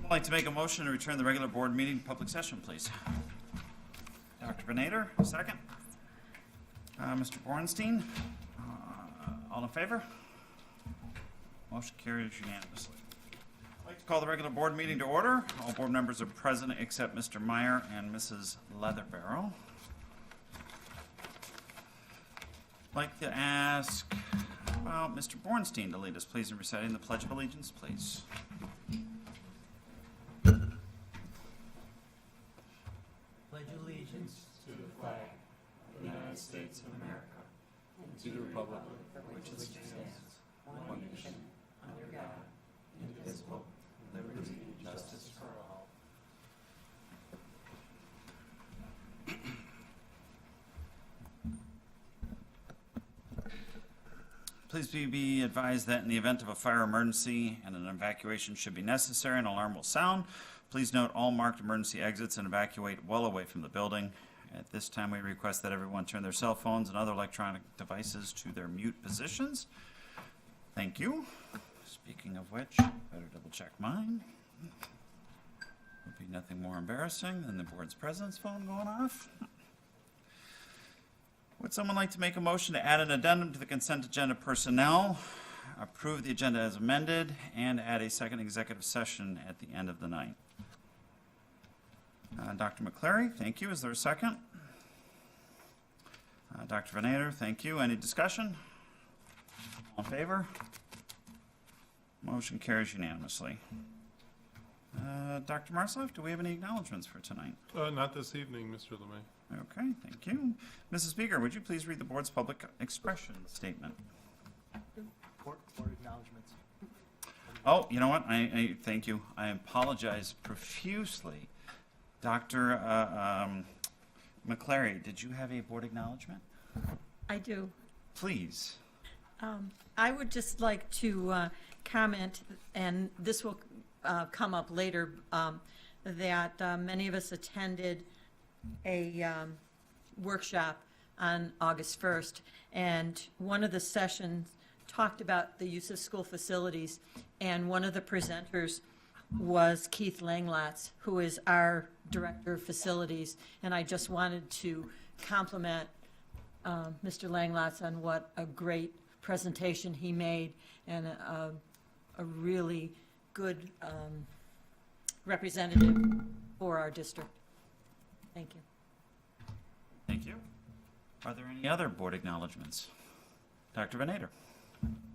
I'd like to make a motion to return the regular board meeting to public session, please. Dr. Benader, second. Mr. Bornstein, all in favor? Motion carries unanimously. I'd like to call the regular board meeting to order. All board members are present except Mr. Meyer and Mrs. Leatherbarrow. I'd like to ask about Mr. Bornstein to lead us, please, in reciting the Pledge of Allegiance, please. Pledge allegiance to the flag of the United States of America and to the republic for which it stands, one nation, under God, indivisible, with liberty and justice for all. Please be advised that in the event of a fire emergency and an evacuation should be necessary, an alarm will sound. Please note all marked emergency exits and evacuate well away from the building. At this time, we request that everyone turn their cell phones and other electronic devices to their mute positions. Thank you. Speaking of which, better double check mine. Would be nothing more embarrassing than the board's president's phone going off. Would someone like to make a motion to add an addendum to the consent agenda personnel, approve the agenda as amended, and add a second executive session at the end of the night? Dr. McClary, thank you. Is there a second? Dr. Venator, thank you. Any discussion? All in favor? Motion carries unanimously. Dr. Marcelef, do we have any acknowledgments for tonight? Not this evening, Mr. Lemay. Okay, thank you. Mrs. Speaker, would you please read the board's public expression statement? Board acknowledgements. Oh, you know what? I thank you. I apologize profusely. Dr. McClary, did you have a board acknowledgement? I do. Please. I would just like to comment, and this will come up later, that many of us attended a workshop on August 1st, and one of the sessions talked about the use of school facilities, and one of the presenters was Keith Langlatz, who is our Director of Facilities, and I just wanted to compliment Mr. Langlatz on what a great presentation he made, and a really good representative for our district. Thank you. Thank you. Are there any other board acknowledgements? Dr. Venator.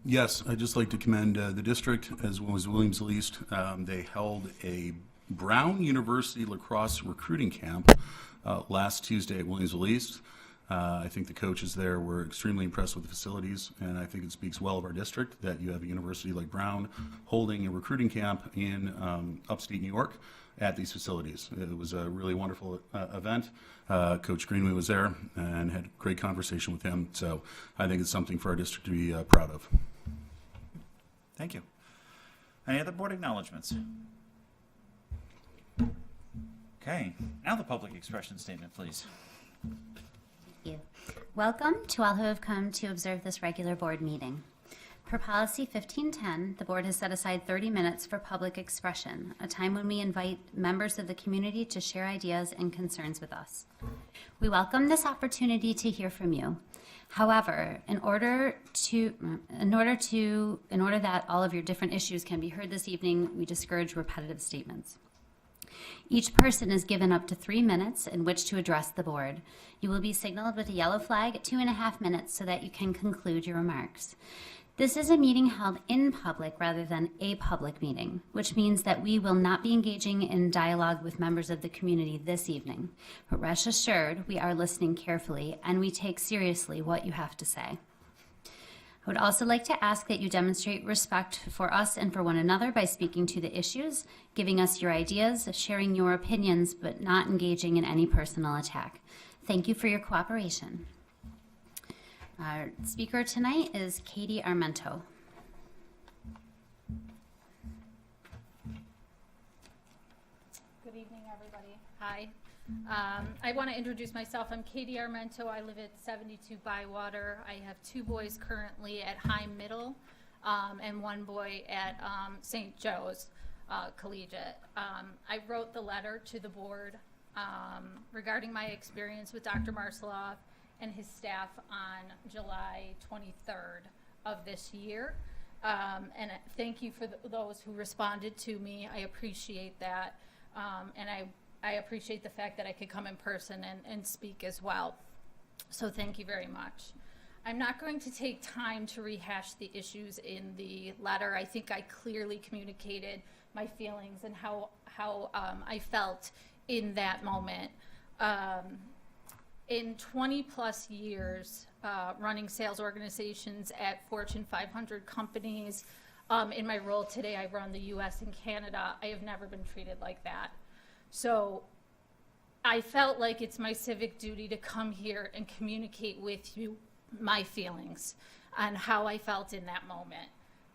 Yes, I'd just like to commend the district as well as Williams East. They held a Brown University lacrosse recruiting camp last Tuesday at Williams East. I think the coaches there were extremely impressed with the facilities, and I think it speaks well of our district that you have a university like Brown holding a recruiting camp in upstate New York at these facilities. It was a really wonderful event. Coach Greenway was there and had a great conversation with him, so I think it's something for our district to be proud of. Thank you. Any other board acknowledgements? Okay, now the public expression statement, please. Thank you. Welcome to all who have come to observe this regular board meeting. Per policy 1510, the board has set aside 30 minutes for public expression, a time when we invite members of the community to share ideas and concerns with us. We welcome this opportunity to hear from you. However, in order that all of your different issues can be heard this evening, we discourage repetitive statements. Each person is given up to 3 minutes in which to address the board. You will be signaled with a yellow flag at 2.5 minutes so that you can conclude your remarks. This is a meeting held in public rather than a public meeting, which means that we will not be engaging in dialogue with members of the community this evening. But rest assured, we are listening carefully and we take seriously what you have to say. I would also like to ask that you demonstrate respect for us and for one another by speaking to the issues, giving us your ideas, sharing your opinions, but not engaging in any personal attack. Thank you for your cooperation. Our speaker tonight is Katie Armento. Good evening, everybody. Hi. I want to introduce myself. I'm Katie Armento. I live at 72 Bywater. I have 2 boys currently at Heim Middle and 1 boy at St. Joe's. collegiate. I wrote the letter to the board regarding my experience with Dr. Marceloff and his staff on July 23rd of this year. And thank you for those who responded to me. I appreciate that. And I appreciate the fact that I could come in person and speak as well. So thank you very much. I'm not going to take time to rehash the issues in the letter. I think I clearly communicated my feelings and how I felt in that moment. In 20 plus years running sales organizations at Fortune 500 companies, in my role today, I run the US and Canada. I have never been treated like that. So I felt like it's my civic duty to come here and communicate with you my feelings on how I felt in that moment.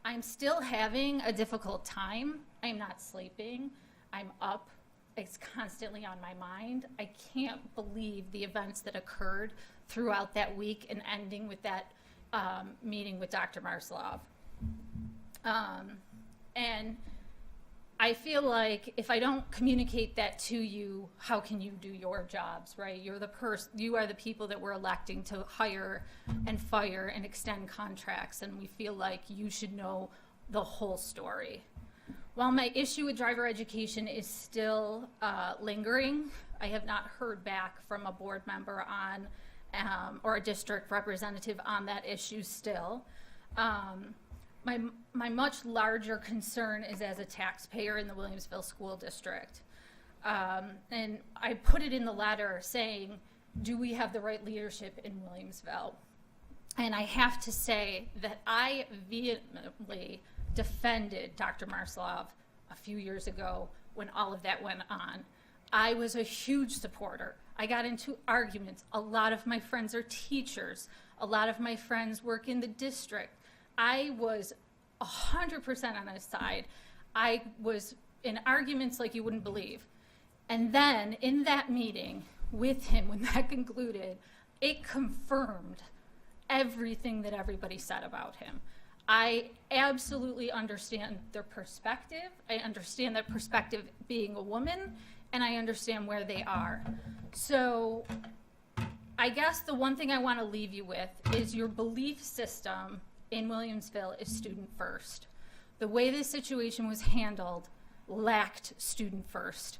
I'm still having a difficult time. I'm not sleeping. I'm up. It's constantly on my mind. I can't believe the events that occurred throughout that week and ending with that meeting with Dr. Marceloff. And I feel like if I don't communicate that to you, how can you do your jobs, right? You are the people that we're electing to hire and fire and extend contracts, and we feel like you should know the whole story. While my issue with driver education is still lingering, I have not heard back from a board member on, or a district representative on that issue still. My much larger concern is as a taxpayer in the Williamsville School District. And I put it in the letter saying, do we have the right leadership in Williamsville? And I have to say that I vehemently defended Dr. Marceloff a few years ago when all of that went on. I was a huge supporter. I got into arguments. A lot of my friends are teachers. A lot of my friends work in the district. I was 100% on his side. I was in arguments like you wouldn't believe. And then in that meeting with him, when that concluded, it confirmed everything that everybody said about him. I absolutely understand their perspective. I understand that perspective being a woman, and I understand where they are. So I guess the one thing I want to leave you with is your belief system in Williamsville is student first. The way this situation was handled lacked student first.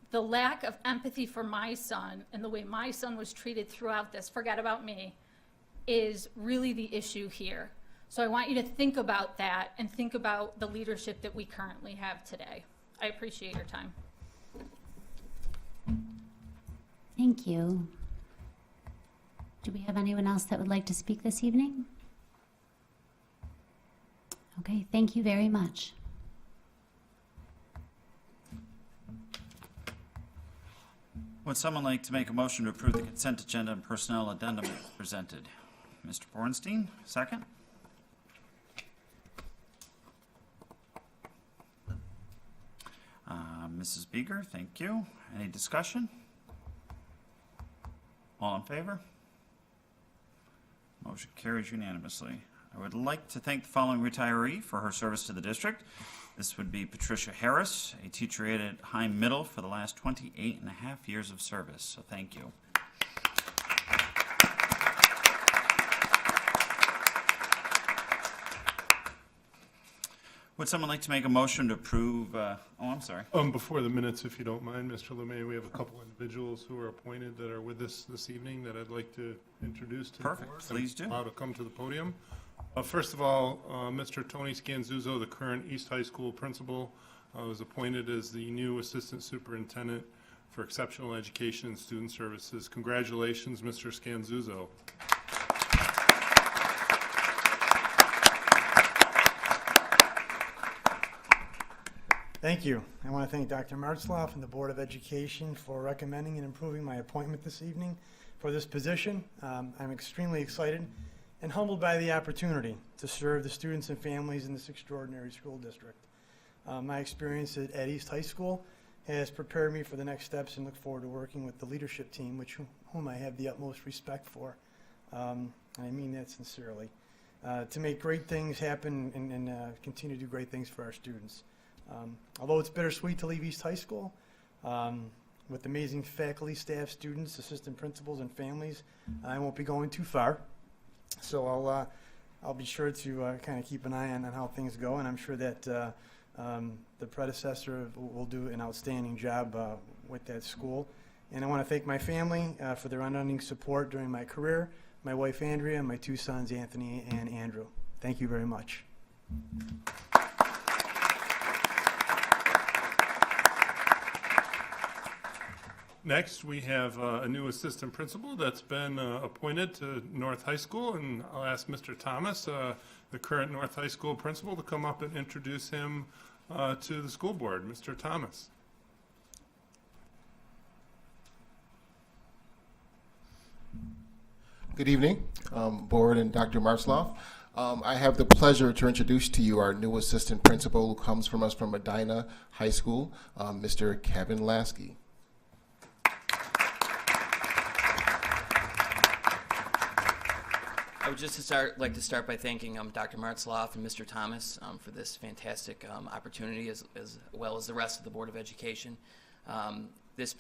The lack of empathy for my son and the way my son was treated throughout this, forget about me, is really the issue here. So I want you to think about that and think about the leadership that we currently have today. I appreciate your time. Thank you. Do we have anyone else that would like to speak this evening? Okay, thank you very much. Would someone like to make a motion to approve the consent agenda and personnel addendum as presented? Mr. Bornstein, second. Mrs. Beeger, thank you. Any discussion? All in favor? Motion carries unanimously. I would like to thank the following retiree for her service to the district. This would be Patricia Harris, a teacher aide at Heim Middle for the last 28 and a half years of service, so thank you. Would someone like to make a motion to approve, I'm sorry. Before the minutes, if you don't mind, Mr. Lemay, we have a couple individuals who are appointed that are with us this evening that I'd like to introduce to the board. Perfect, please do. Allow to come to the podium. First of all, Mr. Tony Scanzuzzo, the current East High School principal, was appointed as the new Assistant Superintendent for Exceptional Education and Student Services. Congratulations, Mr. Scanzuzzo. Thank you. I want to thank Dr. Martzloff and the Board of Education for recommending and approving my appointment this evening for this position. I'm extremely excited and humbled by the opportunity to serve the students and families in this extraordinary school district. My experience at East High School has prepared me for the next steps and look forward to working with the leadership team, whom I have the utmost respect for. I mean that sincerely. To make great things happen and continue to do great things for our students. Although it's bittersweet to leave East High School, with amazing faculty, staff, students, assistant principals, and families, I won't be going too far. So I'll be sure to kind of keep an eye on how things go, and I'm sure that the predecessor will do an outstanding job with that school. And I want to thank my family for their unending support during my career, my wife Andrea, and my two sons Anthony and Andrew. Thank you very much. Next, we have a new assistant principal that's been appointed to North High School, and I'll ask Mr. Thomas, the current North High School principal, to come up and introduce him to the school board. Mr. Thomas. Good evening, board and Dr. Martzloff. I have the pleasure to introduce to you our new assistant principal who comes from us from Medina High School, Mr. Kevin Lasky. I would just like to start by thanking Dr. Martzloff and Mr. Thomas for this fantastic opportunity, as well as the rest of the Board of Education. This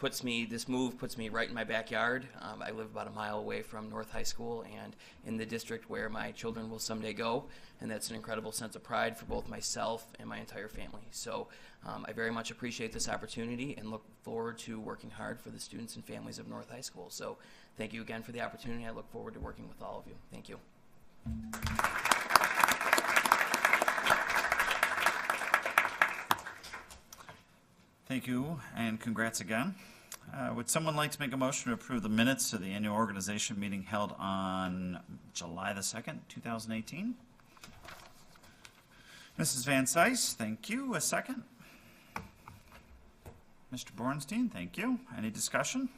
move puts me right in my backyard. I live about a mile away from North High School and in the district where my children will someday go, and that's an incredible sense of pride for both myself and my entire family. So I very much appreciate this opportunity and look forward to working hard for the students and families of North High School. So thank you again for the opportunity. I look forward to working with all of you. Thank you. Thank you, and congrats again. Would someone like to make a motion to approve the minutes of the annual organization meeting held on July the 2nd, 2018? Mrs. Van Cise, thank you. A second? Mr. Bornstein, thank you. Any discussion?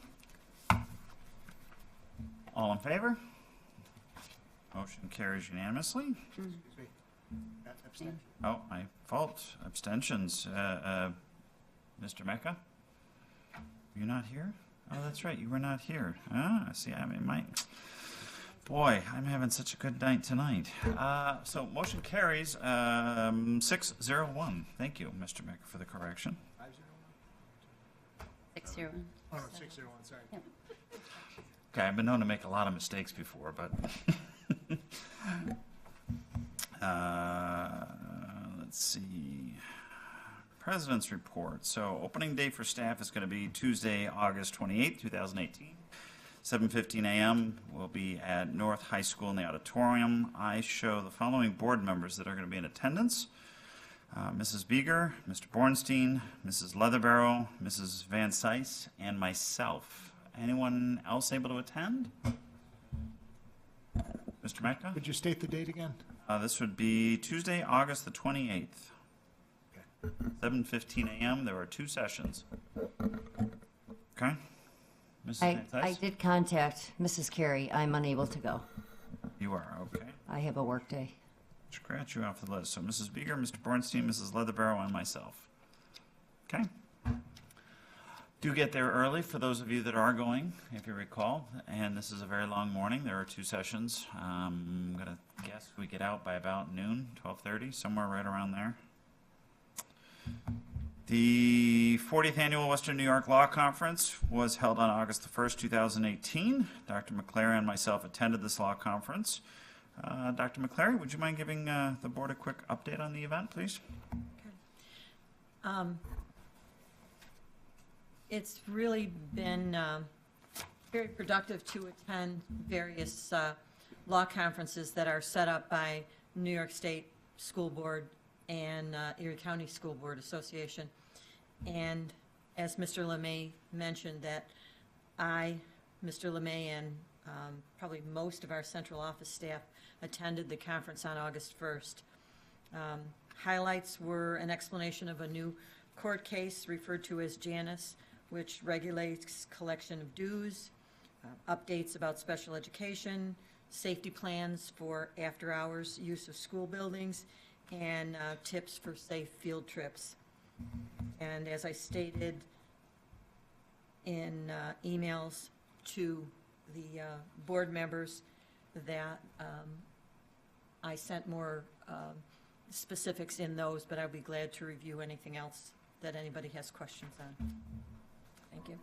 All in favor? Motion carries unanimously. Oh, my fault. Abstentions. Mr. Mecca? You're not here? Oh, that's right. You were not here. See, I mean, boy, I'm having such a good night tonight. So motion carries 601. Thank you, Mr. Mecca, for the correction. 601. Oh, 601, sorry. Yep. Okay, I've been known to make a lot of mistakes before, but let's see. President's report. So opening day for staff is going to be Tuesday, August 28th, 2018. 7:15 a.m. will be at North High School in the auditorium. I show the following board members that are going to be in attendance. Mrs. Beeger, Mr. Bornstein, Mrs. Leatherbarrow, Mrs. Van Cise, and myself. Anyone else able to attend? Mr. Mecca? Would you state the date again? This would be Tuesday, August the 28th. 7:15 a.m. There are two sessions. Okay? Mrs. Van I Cise? did contact Mrs. Carey. I'm unable to go. You are, okay. I have a work day. Scratch you off the list. So Mrs. Beeger, Mr. Bornstein, Mrs. Leatherbarrow, and myself. Okay? Do get there early for those of you that are going, if you recall. And this is a very long morning. There are two sessions. I'm going to guess we get out by about noon, 12:30, somewhere right around there. The 40th Annual Western New York Law Conference was held on August the 1st, 2018. Dr. McClary and myself attended this law conference. Dr. McClary, would you mind giving the board a quick update on the event, please? It's really been very productive to attend various law conferences that are set up by New York State School Board and Erie County School Board Association. And as Mr. LeMay mentioned, that Mr. LeMay, and probably most of our central office staff attended the conference on August 1st. Highlights were an explanation of a new court case referred to as Janus, which regulates collection of dues, updates about special education, safety plans for after-hours use of school buildings, and tips for safe field trips. And as I stated in emails to the board members, that I sent more specifics in those, but I'll be glad to review anything else that anybody has questions on. Thank you.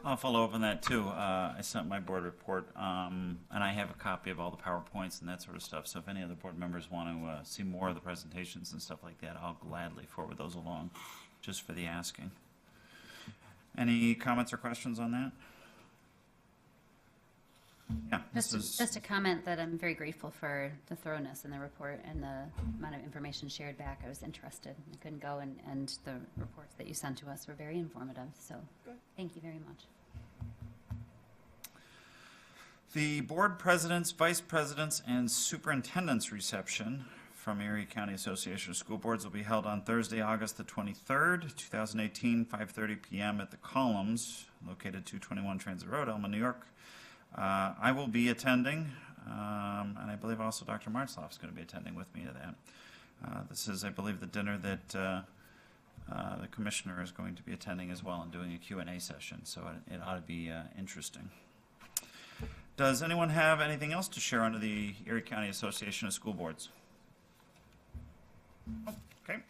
I'll follow up on that too. I sent my board report, and I have a copy of all the PowerPoints and that sort of stuff. So if any other board members want to see more of the presentations and stuff like that, I'll gladly forward those along, just for the asking. Any comments or questions on that? Yeah, Just a comment that I'm very grateful for the thoroughness in the report and the amount of information shared back. I was interested. I couldn't go, and the reports that you sent to us were very informative. So thank you very much. The board presidents, vice presidents, and superintendent's reception from Erie County Association of School Boards will be held on Thursday, August the 23rd, 2018, 5:30 p.m. at the Columns, located 221 Transit Road, Elma, New York. I will be attending, and I believe also Dr. Martzloff is going to be attending with me to that. This is, I believe, the dinner that the commissioner is going to be attending as well and doing a Q&A session, so it ought to be interesting. Does anyone have anything else to share under the Erie County Association of School Boards? Okay.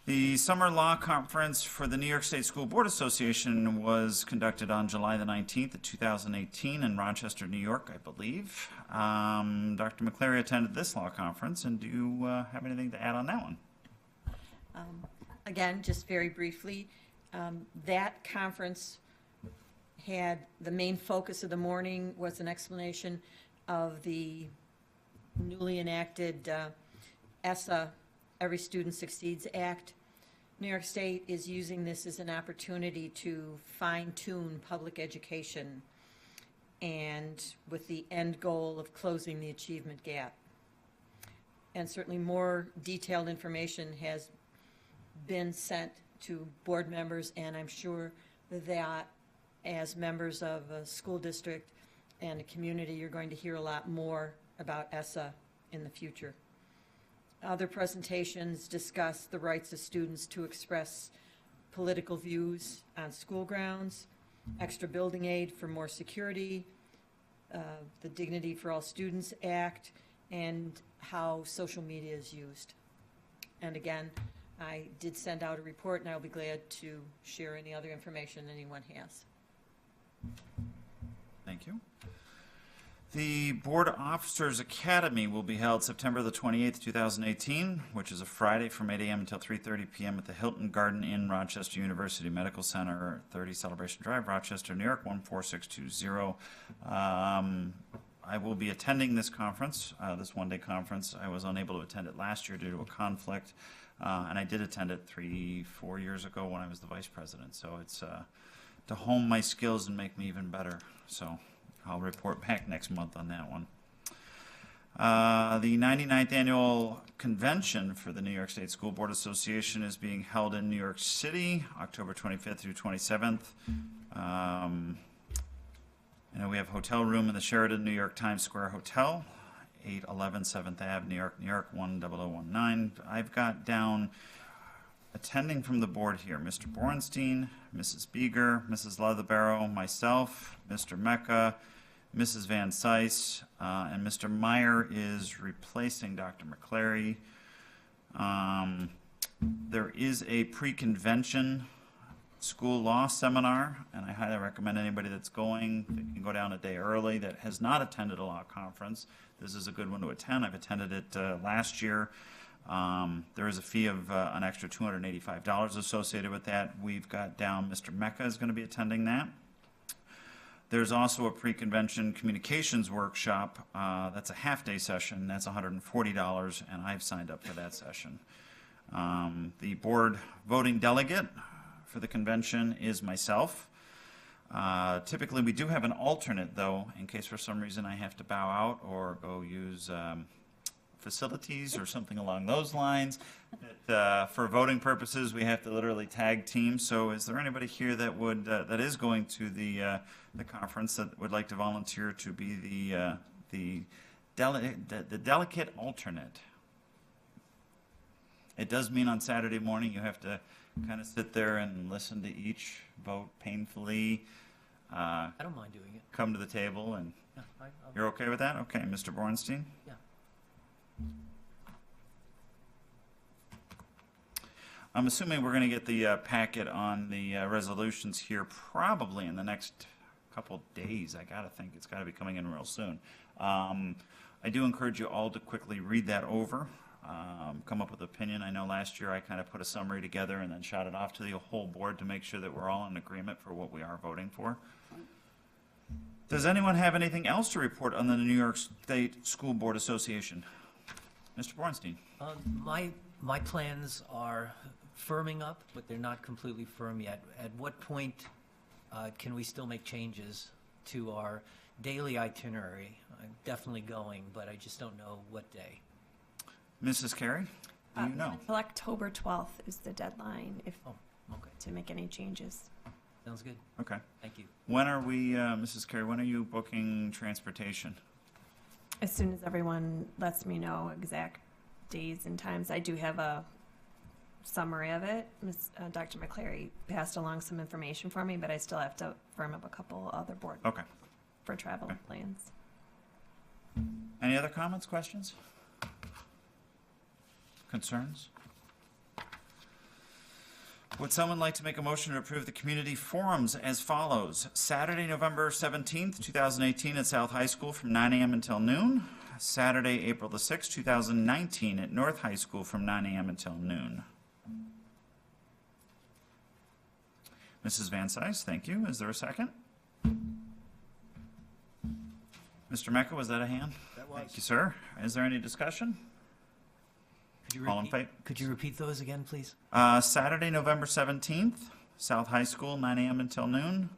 The Summer Law Conference for the New York State School Board Association was conducted on July the 19th of 2018 in Rochester, New York, I believe. Dr. McCleary attended this law conference, and do you have anything to add on that one? Again, just very briefly, that conference had, the main focus of the morning was an explanation of the newly enacted ESSA, Every Student Succeeds Act. New York State is using this as an opportunity to fine-tune public education, and with the end goal of closing the achievement gap. And certainly more detailed information has been sent to board members, and I'm sure that as members of a school district and a community, you're going to hear a lot more about ESSA in the future. Other presentations discuss the rights of students to express political views on school grounds, extra building aid for more security, the Dignity for All Students Act, and how social media is used. And again, I did send out a report, and I'll be glad to share any other information anyone has. Thank you. The Board Officers Academy will be held September the 28th, 2018, which is a Friday from 8 a.m. until 3:30 p.m. at the Hilton Garden Inn, Rochester University Medical Center, 30 Celebration Drive, Rochester, New York, 14620. I will be attending this conference, this one-day conference. I was unable to attend it last year due to a conflict, and I did attend it 3-4 years ago when I was the vice president. So it's to hone my skills and make me even better. So I'll report back next month on that one. The 99th Annual Convention for the New York State School Board Association is being held in New York City, October 25th through 27th. We have hotel room in the Sheraton New York Times Square Hotel, 811 7th Ave, New York, New York, 10019. I've got down attending from the board here, Mr. Borenstein, Mrs. Beeger, Mrs. Leatherbarrow, myself, Mr. Mecca, Mrs. Van Cise, and Mr. Meyer is replacing Dr. McCleary. There is a pre-convention school law seminar, and I highly recommend anybody that's going, that can go down a day early, that has not attended a law conference. This is a good one to attend. I've attended it last year. There is a fee of an extra $285 associated with that. We've got down Mr. Mecca is going to be attending that. There's also a pre-convention communications workshop. That's a half-day session. That's $140, and I've signed up for that session. The board voting delegate for the convention is myself. Typically, we do have an alternate, though, in case for some reason I have to bow out or go use facilities or something along those lines. For voting purposes, we have to literally tag team. So is there anybody here that would that is going to the conference that would like to volunteer to be the delegate alternate? It does mean on Saturday morning you have to kind of sit there and listen to each vote painfully. I don't mind doing it. come to the table, and Yeah, you're okay with that? Okay, Mr. Bornstein? Yeah. I'm assuming we're going to get the packet on the resolutions here probably in the next couple days. I got to think it's got to be coming in real soon. I do encourage you all to quickly read that over, come up with opinion. I know last year I kind of put a summary together and then shot it off to the whole board to make sure that we're all in agreement for what we are voting for. Does anyone have anything else to report on the New York State School Board Association? Mr. Bornstein? My plans are firming up, but they're not completely firm yet. At what point can we still make changes to our daily itinerary? I'm definitely going, but I just don't know what day. Mrs. Carey? Do you know? Until October 12th is the deadline if, Oh, okay, to make any changes. sounds good. Okay. Thank you. When are we, Mrs. Carey, when are you booking transportation? As soon as everyone lets me know exact days and times, I do have a summary of it. Dr. McClary passed along some information for me, but I still have to firm up a couple other board Okay. for travel Okay. plans. Any other comments, questions? Concerns? Would someone like to make a motion to approve the community forums as follows? Saturday, November 17th, 2018 at South High School from 9 a.m. until noon. Saturday, April the 6th, 2019 at North High School from 9 a.m. until noon. Mrs. Van Cise, thank you. Is there a second? Mr. Mecca, was that a hand? That was. Thank you, sir. Is there any discussion? All in favor? Could you repeat those again, please? Saturday, November 17th, South High School, 9 a.m. until noon.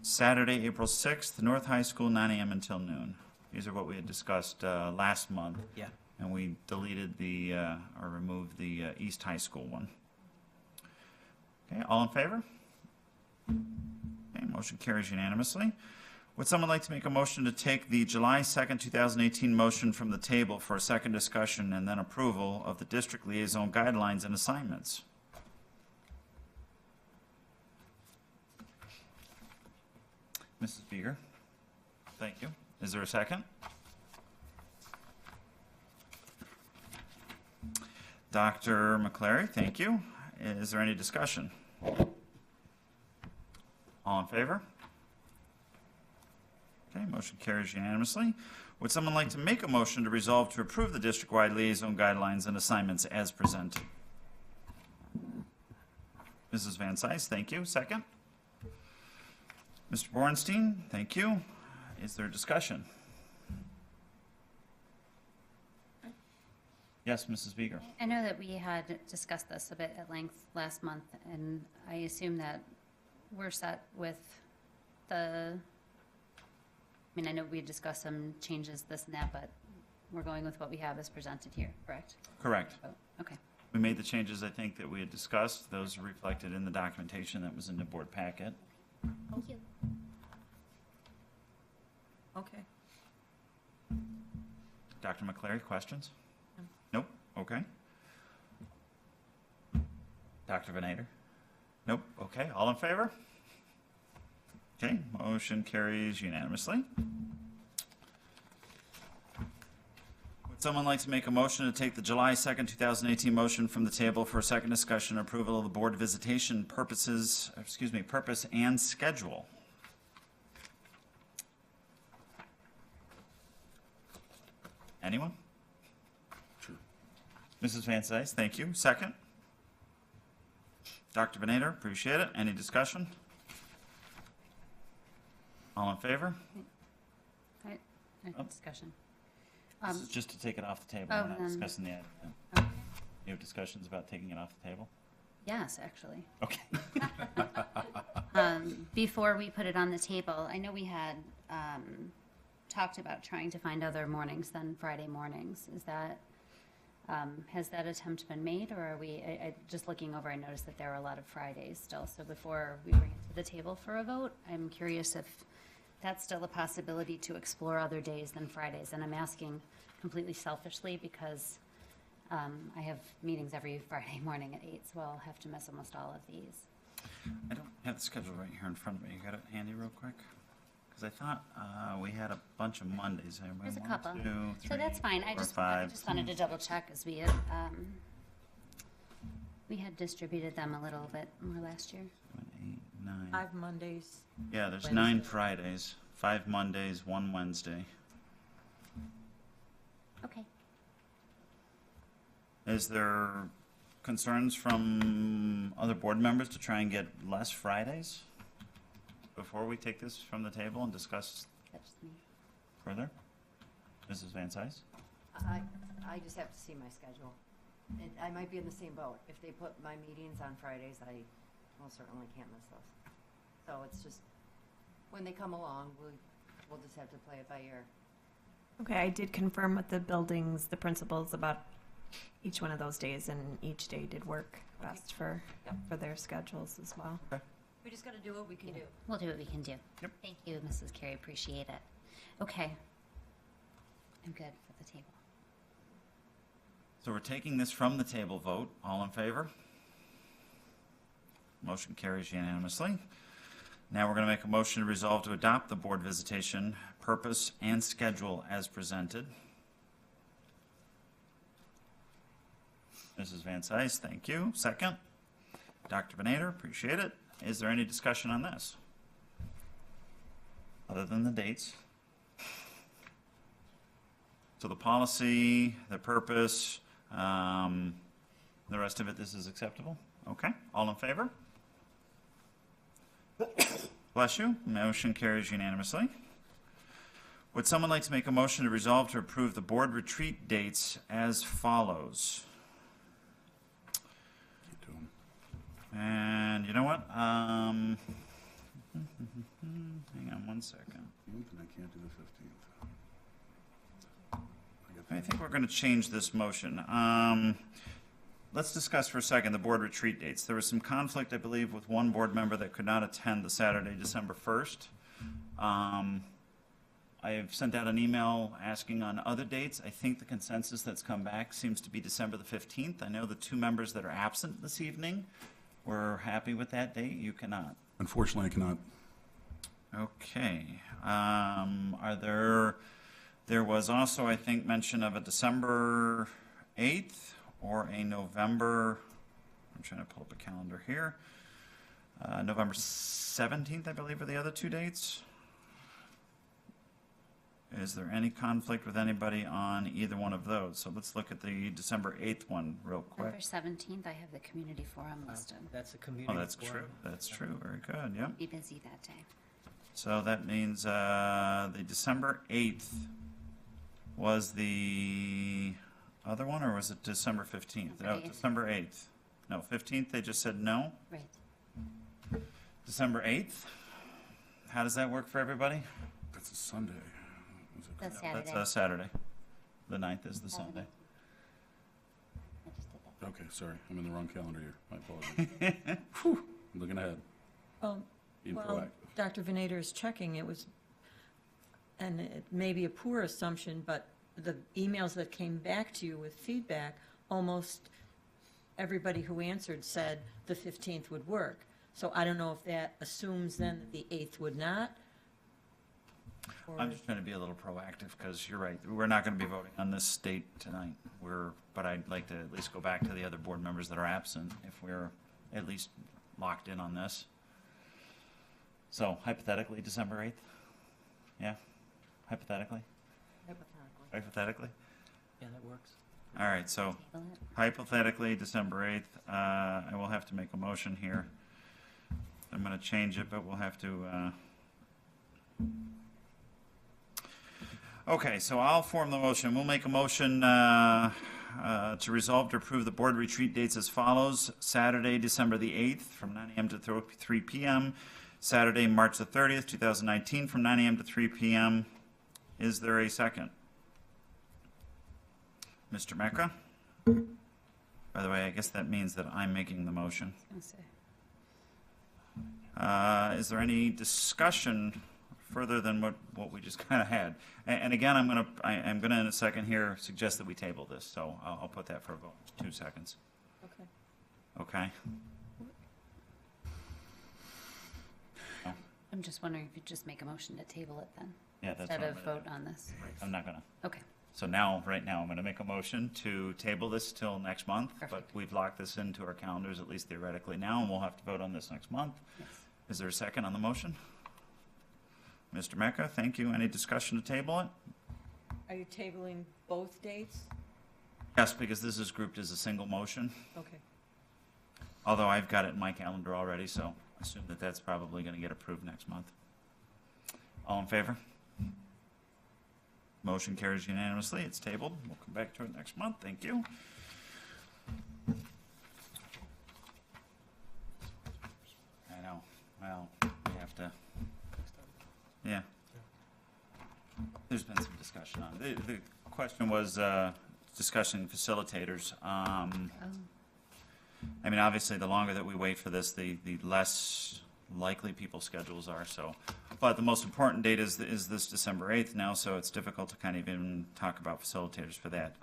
Saturday, April 6th, North High School, 9 a.m. until noon. These are what we had discussed last month, Yeah. and we deleted the, or removed the East High School one. Okay, all in favor? Okay, motion carries unanimously. Would someone like to make a motion to take the July 2nd, 2018 motion from the table for a second discussion and then approval of the district liaison guidelines and assignments? Mrs. Beeger? Thank you. Is there a second? Dr. McClary, thank you. Is there any discussion? All in favor? Okay, motion carries unanimously. Would someone like to make a motion to resolve to approve the district-wide liaison guidelines and assignments as presented? Mrs. Van Cise, thank you. Second? Mr. Bornstein, thank you. Is there discussion? Yes, Mrs. Beeger. I know that we had discussed this a bit at length last month, and I assume that we're set with the, I mean, I know we discussed some changes, this and that, but we're going with what we have as presented here, correct? Correct. Oh, okay. We made the changes, I think, that we had discussed. Those are reflected in the documentation that was in the board packet. Thank you. Okay. Dr. McClary, questions? Nope, okay. Dr. Venator? Nope, okay, all in favor? Okay, motion carries unanimously. Would someone like to make a motion to take the July 2nd, 2018 motion from the table for a second discussion and approval of the board visitation purpose and schedule? Anyone? Sure. Mrs. Van Cise, thank you. Second? Dr. Venator, appreciate it. Any discussion? All in favor? Right, Oh. discussion. This is just to take it off the table. oh, We're not then- discussing the item. Okay. You have discussions about taking it off the table? Yes, actually. Okay. Before we put it on the table, I know we had talked about trying to find other mornings than Friday mornings. Is that, has that attempt been made, or are we, just looking over, I noticed that there are a lot of Fridays still. So before we bring it to the table for a vote, I'm curious if that's still a possibility to explore other days than Fridays. And I'm asking completely selfishly because I have meetings every Friday morning at 8, so I'll have to miss almost all of these. I don't have the schedule right here in front of me. You got it handy real quick? Because I thought we had a bunch of Mondays. There's a One, couple. two, So three, that's fine. I four, just five. wanted to double check as we had distributed them a little bit more last year. 7, 8, 9. 5 Mondays. Yeah, there's Wednesday. 9 Fridays, 5 Mondays, 1 Wednesday. Okay. Is there concerns from other board members to try and get less Fridays before we take this from the table and discuss That's me. further? Mrs. Van Cise? I just have to see my schedule. And I might be in the same boat. If they put my meetings on Fridays, I most certainly can't miss those. So it's just, when they come along, we'll just have to play it by ear. Okay, I did confirm with the buildings, the principals about each one of those days, and each day did work best for their schedules as well. We just gotta do what we can do. We'll do what we can do. Yep. Thank you, Mrs. Carey. Appreciate it. Okay. I'm good for the table. So we're taking this from the table vote. All in favor? Motion carries unanimously. Now we're going to make a motion to resolve to adopt the board visitation purpose and schedule as presented. Mrs. Van Cise, thank you. Second. Dr. Benader, appreciate it. Is there any discussion on this? Other than the dates? So the policy, the purpose, the rest of it, this is acceptable? Okay, all in favor? Bless you. Motion carries unanimously. Would someone like to make a motion to resolve to approve the board retreat dates as follows? Can't do 'em. And you know what? Hang on one second. And I can't do the 15th. I think we're going to change this motion. Let's discuss for a second the board retreat dates. There was some conflict, I believe, with one board member that could not attend the Saturday, December 1st. I have sent out an email asking on other dates. I think the consensus that's come back seems to be December the 15th. I know the 2 members that are absent this evening were happy with that date. You cannot. Unfortunately, I cannot. Okay. There was also, I think, mention of a December 8th or a November, I'm trying to pull up a calendar here. November 17th, I believe, are the other 2 dates. Is there any conflict with anybody on either one of those? So let's look at the December 8th one real quick. November 17th, I have the community forum listed. That's a community. Oh, that's true. forum. That's true. Very good. Yep. Be busy that day. So that means the December 8th was the other one, or was it December 15th? No, December 8th. December 8th. No, 15th, they just said no. Right. December 8th? How does that work for everybody? That's a Sunday. Is it- That's Saturday. That's Saturday. The 9th is the Saturday. Sunday. I just did that. Okay, sorry. I'm in the wrong calendar here. My apologies. Whew, I'm looking ahead. Being Well, proactive. Dr. Venator is checking, it was, and it may be a poor assumption, but the emails that came back to you with feedback, almost everybody who answered said the 15th would work. So I don't know if that assumes then that the 8th would not? or- I'm just trying to be a little proactive, because you're right, we're not going to be voting on this date tonight. But I'd like to at least go back to the other board members that are absent, if we're at least locked in on this. So hypothetically, December 8th? Yeah, hypothetically? Hypothetically? Yeah, that works. All right, so Table it. hypothetically, December 8th, I will have to make a motion here. I'm going to change it, but we'll have to, Okay, so I'll form the motion. We'll make a motion to resolve to approve the board retreat dates as follows. Saturday, December the 8th, from 9 a.m. to 3 p.m. Saturday, March the 30th, 2019, from 9 a.m. to 3 p.m. Is there a second? Mr. Mecca? By the way, I guess that means that I'm making the motion. Let's see. Is there any discussion further than what we just kind of had? And again, I'm gonna in a second here suggest that we table this, so I'll put that for a vote. 2 seconds. Okay. Okay? I'm just wondering if you just make a motion to table it then, Yeah, that's instead what of I'm gonna vote on this. do. I'm not gonna. Okay, So now, right now, I'm going to make a motion to table this till next month, but Perfect. we've locked this into our calendars, at least theoretically now, and we'll have to vote on this next month. yes. Is there a second on the motion? Mr. Mecca, thank you. Any discussion to table it? Are you tabling both dates? Yes, because this is grouped as a single motion, Okay. although I've got it in my calendar already, so I assume that that's probably going to get approved next month. All in favor? Motion carries unanimously. It's tabled. We'll come back to it next month. Thank you. I know. Well, we have to, yeah. There's been some discussion on it. The question was discussing facilitators. Oh, I mean, obviously, the longer that we wait for this, the less likely people's schedules are, so. But the most important date is this December 8th now, so it's difficult to kind of even talk about facilitators for that.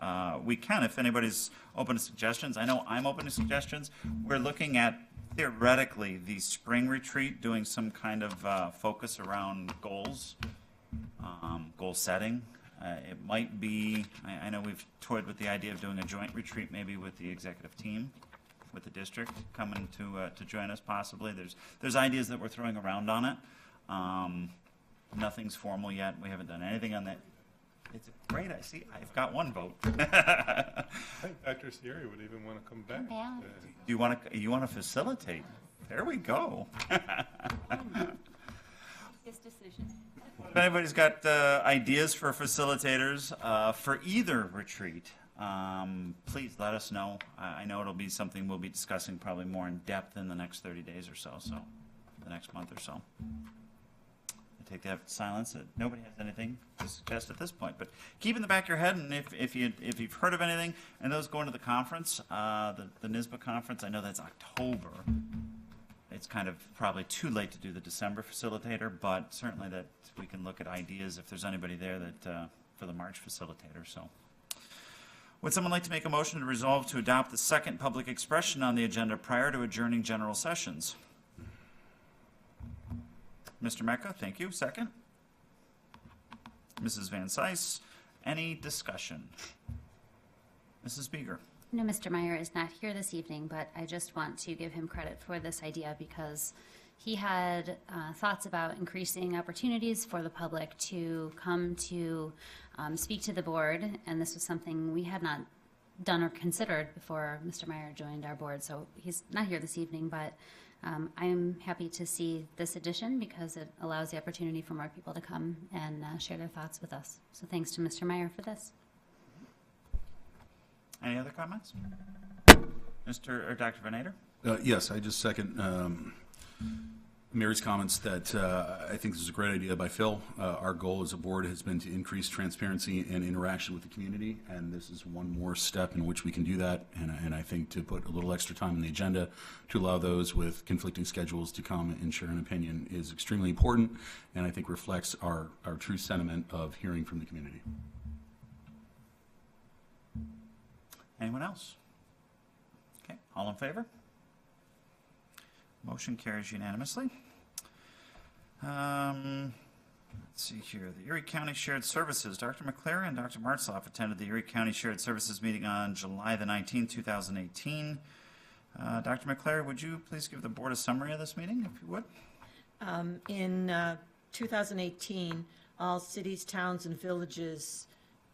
We can, if anybody's open to suggestions. I know I'm open to suggestions. We're looking at theoretically the spring retreat, doing some kind of focus around goals, goal setting. It might be, I know we've toyed with the idea of doing a joint retreat maybe with the executive team, with the district coming to join us possibly. There's ideas that we're throwing around on it. Nothing's formal yet. We haven't done anything on that. It's great. I see. I've got one vote. I think Dr. Sierra would even want to come back. back. You want to facilitate? There we go. His decision. If anybody's got ideas for facilitators for either retreat, please let us know. I know it'll be something we'll be discussing probably more in depth in the next 30 days or so, the next month or so. I take that silence that nobody has anything to suggest at this point, but keep in the back of your head, and if you've heard of anything, and those going to the conference, the NYSBA conference, I know that's October. It's kind of probably too late to do the December facilitator, but certainly that we can look at ideas if there's anybody there that for the March facilitator. So, would someone like to make a motion to resolve to adopt the second public expression on the agenda prior to adjourning general sessions? Mr. Mecca, thank you. Second. Mrs. Van Cise, any discussion? Mrs. Beeger. No, Mr. Meyer is not here this evening, but I just want to give him credit for this idea because he had thoughts about increasing opportunities for the public to come to speak to the board, and this was something we had not done or considered before Mr. Meyer joined our board. So he's not here this evening, but I am happy to see this addition because it allows the opportunity for more people to come and share their thoughts with us. So thanks to Mr. Meyer for this. Any other comments? Mr. or Dr. Van Ader? Yes, I just second Mary's comments that I think this is a great idea by Phil. Our goal as a board has been to increase transparency and interaction with the community, and this is one more step in which we can do that. And I think to put a little extra time on the agenda to allow those with conflicting schedules to come and share an opinion is extremely important, and I think reflects our true sentiment of hearing from the community. Anyone else? Okay, all in favor? Motion carries unanimously. Let's see here, the Erie County Shared Services. Dr. McClary and Dr. Martzloff attended the Erie County Shared Services meeting on July the 19th, 2018. Dr. McClary, would you please give the board a summary of this meeting, if you would? In 2018, all cities, towns, and villages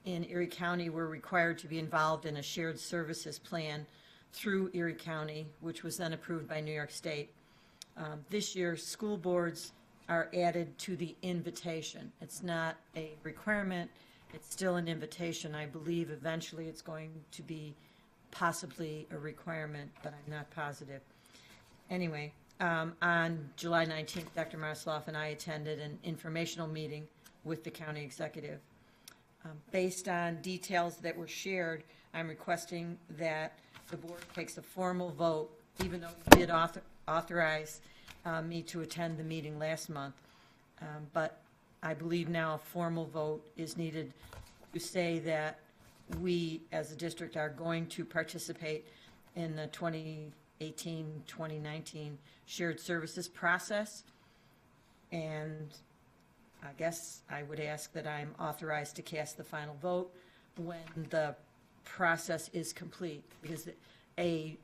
in Erie County were required to be involved in a shared services plan through Erie County, which was then approved by New York State. This year, school boards are added to the invitation. It's not a requirement, it's still an invitation. I believe eventually it's going to be possibly a requirement, but I'm not positive. Anyway, on July 19th, Dr. Martzloff and I attended an informational meeting with the county executive. Based on details that were shared, I'm requesting that the board takes a formal vote, even though we did authorize me to attend the meeting last month. But I believe now a formal vote is needed to say that we, as a district, are going to participate in the 2018-2019 shared services process. And I guess I would ask that I'm authorized to cast the final vote when the process is complete, because a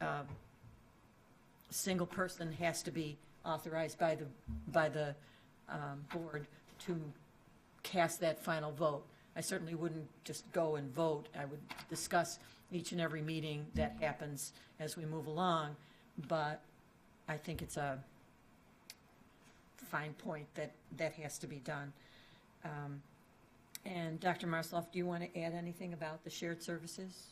single person has to be authorized by the board to cast that final vote. I certainly wouldn't just go and vote. I would discuss each and every meeting that happens as we move along, but I think it's a fine point that has to be done. And Dr. Marsloff, do you want to add anything about the shared services?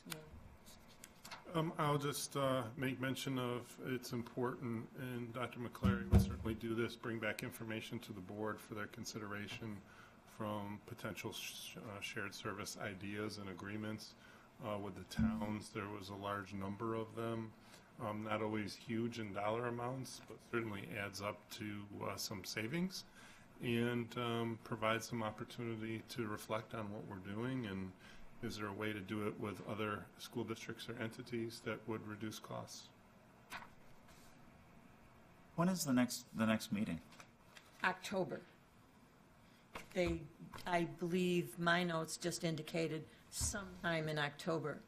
I'll just make mention of it's important, and Dr. McClary would certainly do this, bring back information to the board for their consideration from potential shared service ideas and agreements with the towns. There was a large number of them, not always huge in dollar amounts, but certainly adds up to some savings, and provides some opportunity to reflect on what we're doing, and is there a way to do it with other school districts or entities that would reduce costs? When is the next meeting? October. I believe my notes just indicated sometime in October,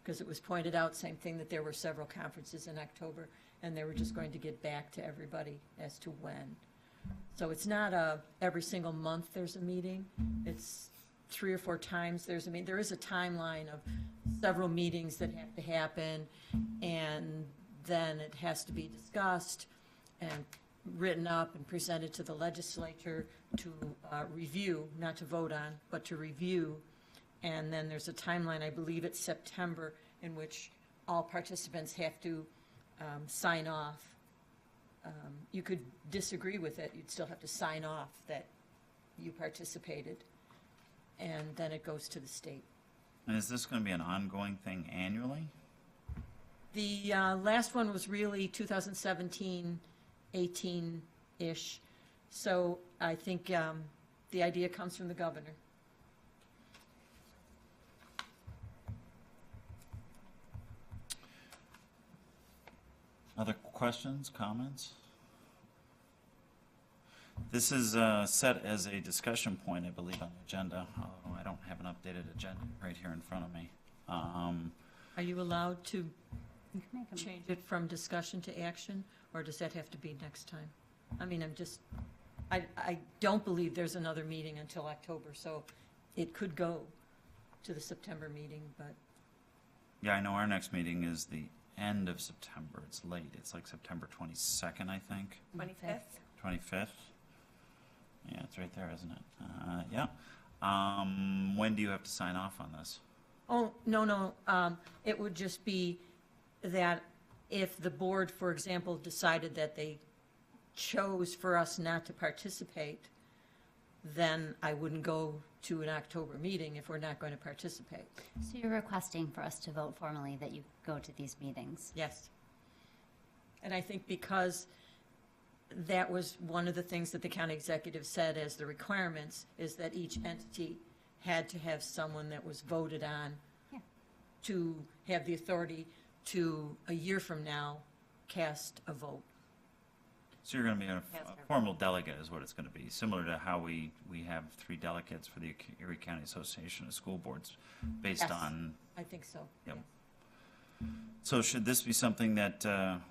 because it was pointed out, same thing, that there were several conferences in October, and they were just going to get back to everybody as to when. So it's not every single month there's a meeting. It's 3 or 4 times there's a meeting. There is a timeline of several meetings that have to happen, and then it has to be discussed and written up and presented to the legislature to review, not to vote on, but to review. And then there's a timeline, I believe it's September, in which all participants have to sign off. You could disagree with it, you'd still have to sign off that you participated, and then it goes to the state. And is this going to be an ongoing thing annually? The last one was really 2017, 18-ish, so I think the idea comes from the governor. Other questions, comments? This is set as a discussion point, I believe, on the agenda. Although I don't have an updated agenda right here in front of me. Are you allowed to You can make a change it from discussion to action, or does that have to be next time? I mean, I don't believe there's another meeting until October, so it could go to the September meeting, but Yeah, I know our next meeting is the end of September. It's late. It's like September 22nd, I think. 25th? 25th? Yeah, it's right there, isn't it? Yeah. When do you have to sign off on this? oh, no, it would just be that if the board, for example, decided that they chose for us not to participate, then I wouldn't go to an October meeting if we're not going to participate. So you're requesting for us to vote formally that you go to these meetings? Yes. And I think because that was one of the things that the county executive said as the requirements, is that each entity had to have someone that was voted on Yeah. to have the authority to, a year from now, cast a vote. So you're going to be a Yes, sir. formal delegate is what it's going to be, similar to how we have 3 delegates for the Erie County Association of School Boards based Yes. on. I think so. Yep. yes. So should this be something that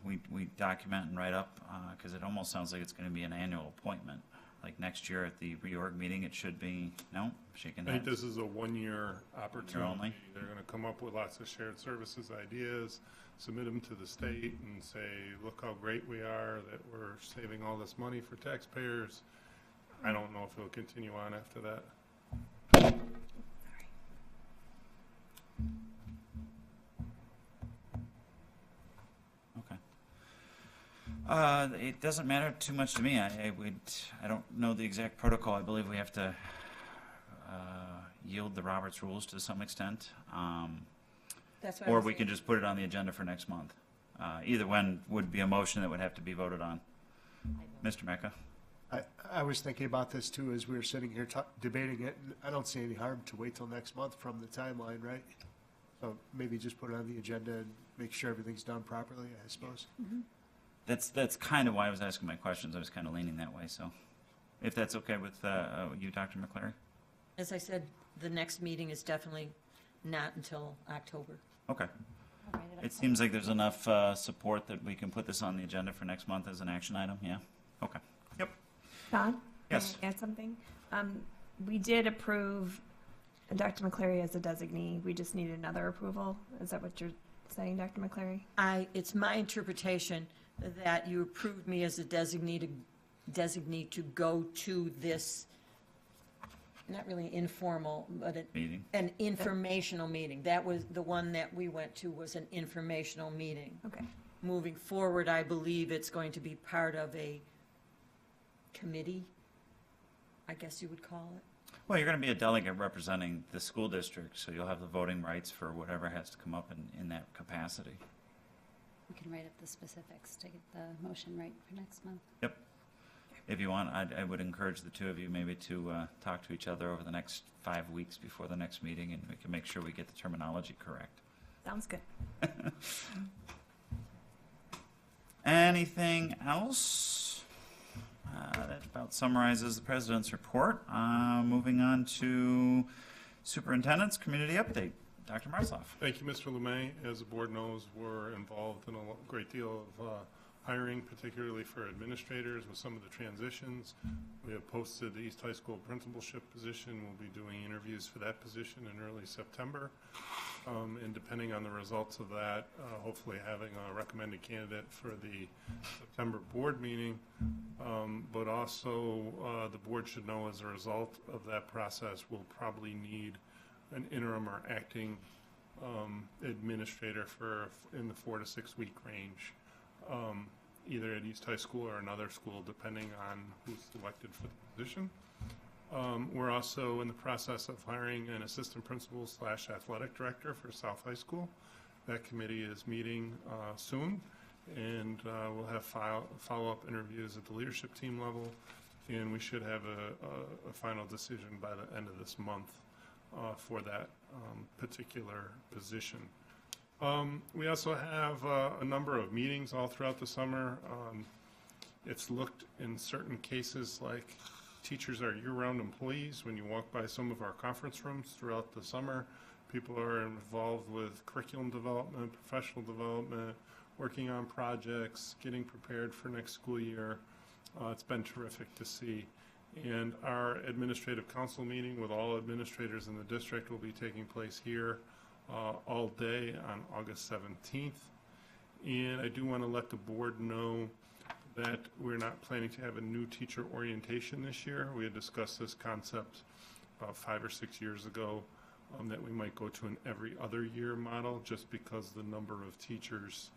we document and write up? Because it almost sounds like it's going to be an annual appointment. Like next year at the reorg meeting, it should be, no, shaking I think heads. this is a one-year opportunity. only? They're going to come up with lots of shared services ideas, submit them to the state and say, look how great we are, that we're saving all this money for taxpayers. I don't know if it'll continue on after that. Okay. It doesn't matter too much to me. I don't know the exact protocol. I believe we have to yield the Roberts rules to some extent. That's what I Or was we can thinking. just put it on the agenda for next month. Either one would be a motion that would have to be voted on. Mr. Mecca? I was thinking about this too as we were sitting here debating it. And I don't see any harm to wait till next month from the timeline, right? So maybe just put it on the agenda and make sure everything's done properly, I suppose. That's kind of why I was asking my questions. I was kind of leaning that way, so. if that's okay with you, Dr. McClary? As I said, the next meeting is definitely not until October. Okay. I'll write it up. It seems like there's enough support that we can put this on the agenda for next month as an action item, yeah? Okay. Yep. Don? Yes. Can I add something? We did approve Dr. McClary as a designee. We just need another approval. Is that what you're saying, Dr. McClary? It's my interpretation that you approved me as a designee to go to this, not really informal, but Meeting. an informational meeting. That was, the one that we went to was an informational meeting. Okay. Moving forward, I believe it's going to be part of a committee, I guess you would call it. Well, you're going to be a delegate representing the school district, so you'll have the voting rights for whatever has to come up in that capacity. We can write up the specifics to get the motion right for next month. Yep. If you want, I would encourage the two of you maybe to talk to each other over the next 5 weeks before the next meeting, and we can make sure we get the terminology correct. Sounds good. Anything else? That about summarizes the president's report. Moving on to superintendent's community update. Dr. Marsloff. Thank you, Mr. Lemay. As the board knows, we're involved in a great deal of hiring, particularly for administrators with some of the transitions. We have posted the East High School principalship position. We'll be doing interviews for that position in early September. And depending on the results of that, hopefully having a recommended candidate for the September board meeting. But also, the board should know as a result of that process, we'll probably need an interim or acting administrator in the 4 to 6 week range, either at East High School or another school, depending on who's selected for the position. We're also in the process of hiring an assistant principal / athletic director for South High School. That committee is meeting soon, and we'll have follow-up interviews at the leadership team level, and we should have a final decision by the end of this month for that particular position. We also have a number of meetings all throughout the summer. It's looked in certain cases like teachers are year-round employees. When you walk by some of our conference rooms throughout the summer, people are involved with curriculum development, professional development, working on projects, getting prepared for next school year. It's been terrific to see. And our administrative council meeting with all administrators in the district will be taking place here all day on August 17th. And I do want to let the board know that we're not planning to have a new teacher orientation this year. We had discussed this concept about 5 or 6 years ago, that we might go to an every other year model, just because the number of teachers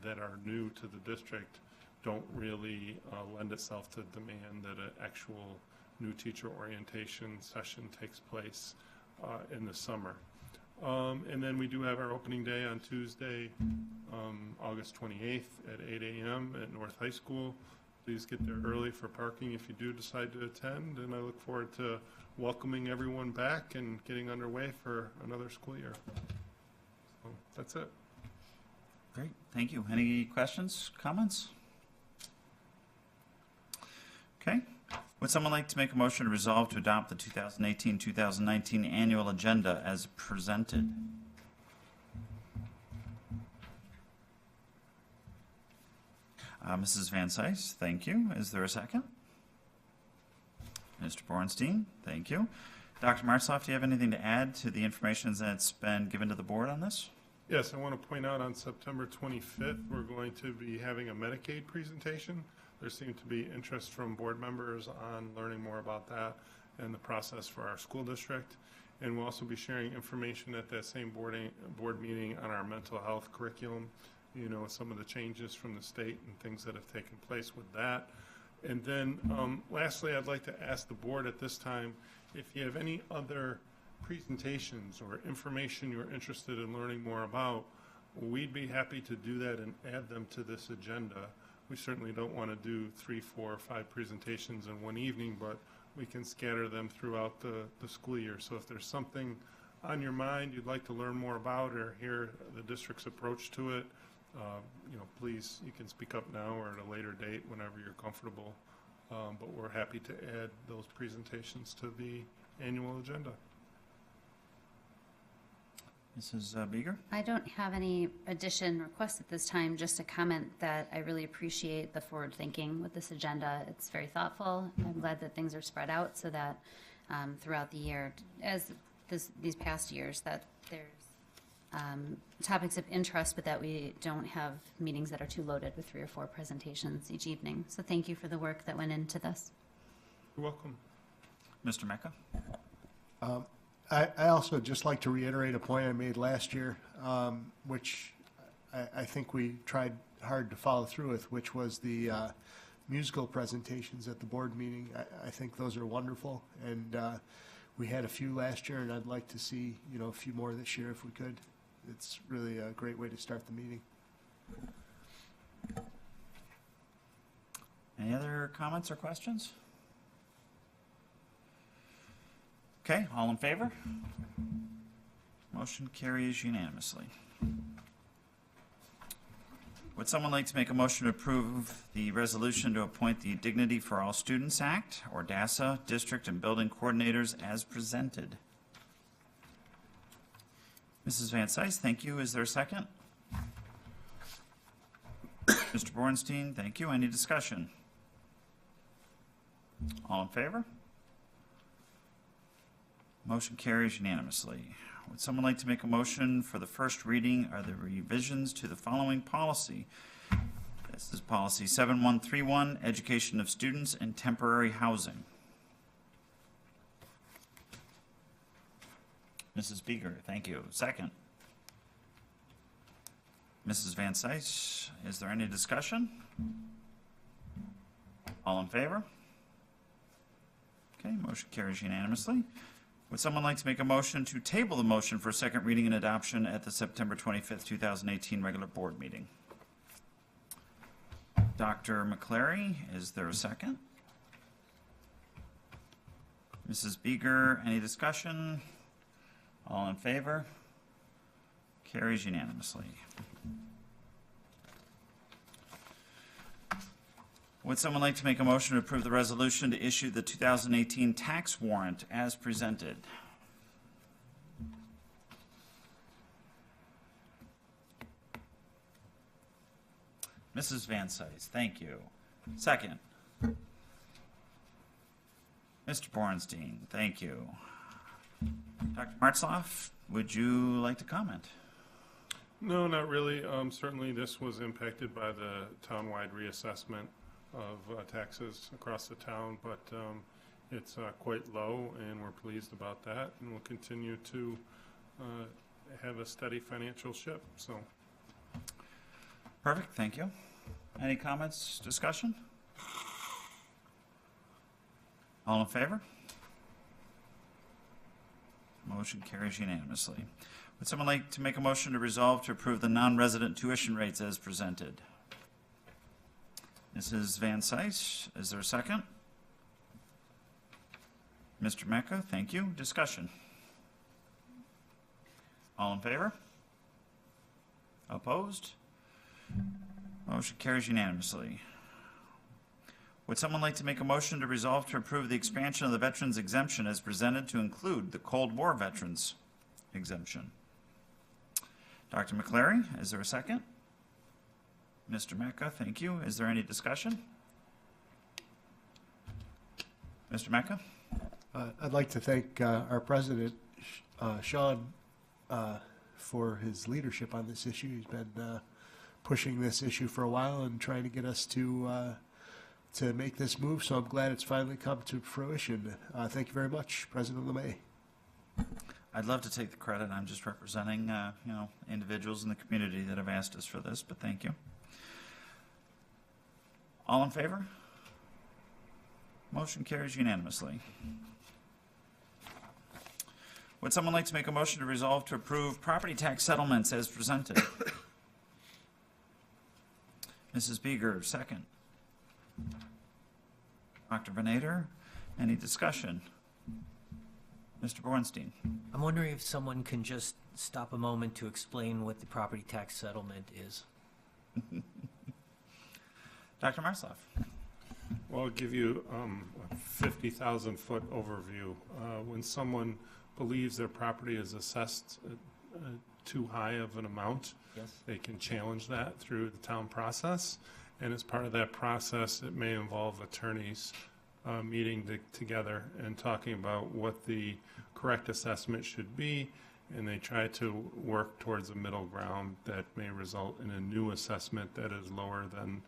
that are new to the district don't really lend itself to demand that an actual new teacher orientation session takes place in the summer. And then we do have our opening day on Tuesday, August 28th at 8 a.m. at North High School. Please get there early for parking if you do decide to attend, and I look forward to welcoming everyone back and getting underway for another school year. So that's it. Great, thank you. Any questions, comments? Okay. Would someone like to make a motion to resolve to adopt the 2018-2019 annual agenda as presented? Mrs. Van Cise, thank you. Is there a second? Mr. Bornstein, thank you. Dr. Marsloff, do you have anything to add to the information that's been given to the board on this? Yes, I want to point out on September 25th, we're going to be having a Medicaid presentation. There seemed to be interest from board members on learning more about that and the process for our school district. And we'll also be sharing information at that same board meeting on our mental health curriculum, you know, some of the changes from the state and things that have taken place with that. And then lastly, I'd like to ask the board at this time if you have any other presentations or information you're interested in learning more about, we'd be happy to do that and add them to this agenda. We certainly don't want to do 3, 4, or 5 presentations in one evening, but we can scatter them throughout the school year. So if there's something on your mind you'd like to learn more about or hear the district's approach to it, you know, please, you can speak up now or at a later date whenever you're comfortable but we're happy to add those presentations to the annual agenda. Mrs. Beeger? I don't have any addition requests at this time, just a comment that I really appreciate the forward thinking with this agenda. It's very thoughtful. I'm glad that things are spread out so that throughout the year, as these past years, that there's topics of interest, but that we don't have meetings that are too loaded with 3 or 4 presentations each evening. So thank you for the work that went into this. You're welcome. Mr. Mecca? I also just like to reiterate a point I made last year, which I think we tried hard to follow through with, which was the musical presentations at the board meeting. I think those are wonderful, and we had a few last year, and I'd like to see, you know, a few more this year if we could. It's really a great way to start the meeting. Any other comments or questions? Okay, all in favor? Motion carries unanimously. Would someone like to make a motion to approve the resolution to appoint the Dignity for All Students Act, or DASA, district and building coordinators as presented? Mrs. Van Cise, thank you. Is there a second? Mr. Bornstein, thank you. Any discussion? All in favor? Motion carries unanimously. Would someone like to make a motion for the first reading or the revisions to the following policy? This is policy 7131, education of students in temporary housing. Mrs. Beeger, thank you. Second. Mrs. Van Cise, is there any discussion? All in favor? Okay, motion carries unanimously. Would someone like to make a motion to table the motion for second reading and adoption at the September 25th, 2018 regular board meeting? Dr. McClary, is there a second? Mrs. Beeger, any discussion? All in favor? Carries unanimously. Would someone like to make a motion to approve the resolution to issue the 2018 tax warrant as presented? Mrs. Van Cise, thank you. Second. Mr. Bornstein, thank you. Dr. Martzloff, would you like to comment? No, not really. Certainly this was impacted by the townwide reassessment of taxes across the town, but it's quite low, and we're pleased about that, and we'll continue to have a steady financial ship. So, Perfect, thank you. Any comments, discussion? All in favor? Motion carries unanimously. Would someone like to make a motion to resolve to approve the non-resident tuition rates as presented? Mrs. Van Cise, is there a second? Mr. Mecca, thank you. Discussion. All in favor? Opposed? Motion carries unanimously. Would someone like to make a motion to resolve to approve the expansion of the veterans exemption as presented to include the Cold War veterans exemption? Dr. McClary, is there a second? Mr. Mecca, thank you. Is there any discussion? Mr. Mecca? I'd like to thank our president, Sean, for his leadership on this issue. He's been pushing this issue for a while and trying to get us to make this move, so I'm glad it's finally come to fruition. Thank you very much, President LeMay. I'd love to take the credit. I'm just representing, individuals in the community that have asked us for this, but thank you. All in favor? Motion carries unanimously. Would someone like to make a motion to resolve to approve property tax settlements as presented? Mrs. Beeger, second. Dr. Venator, any discussion? Mr. Bornstein? I'm wondering if someone can just stop a moment to explain what the property tax settlement is. Dr. Martzloff? Well, I'll give you a 50,000-foot overview. When someone believes their property is assessed too high of an amount, Yes? they can challenge that through the town process. And as part of that process, it may involve attorneys meeting together and talking about what the correct assessment should be. And they try to work towards a middle ground that may result in a new assessment that is lower than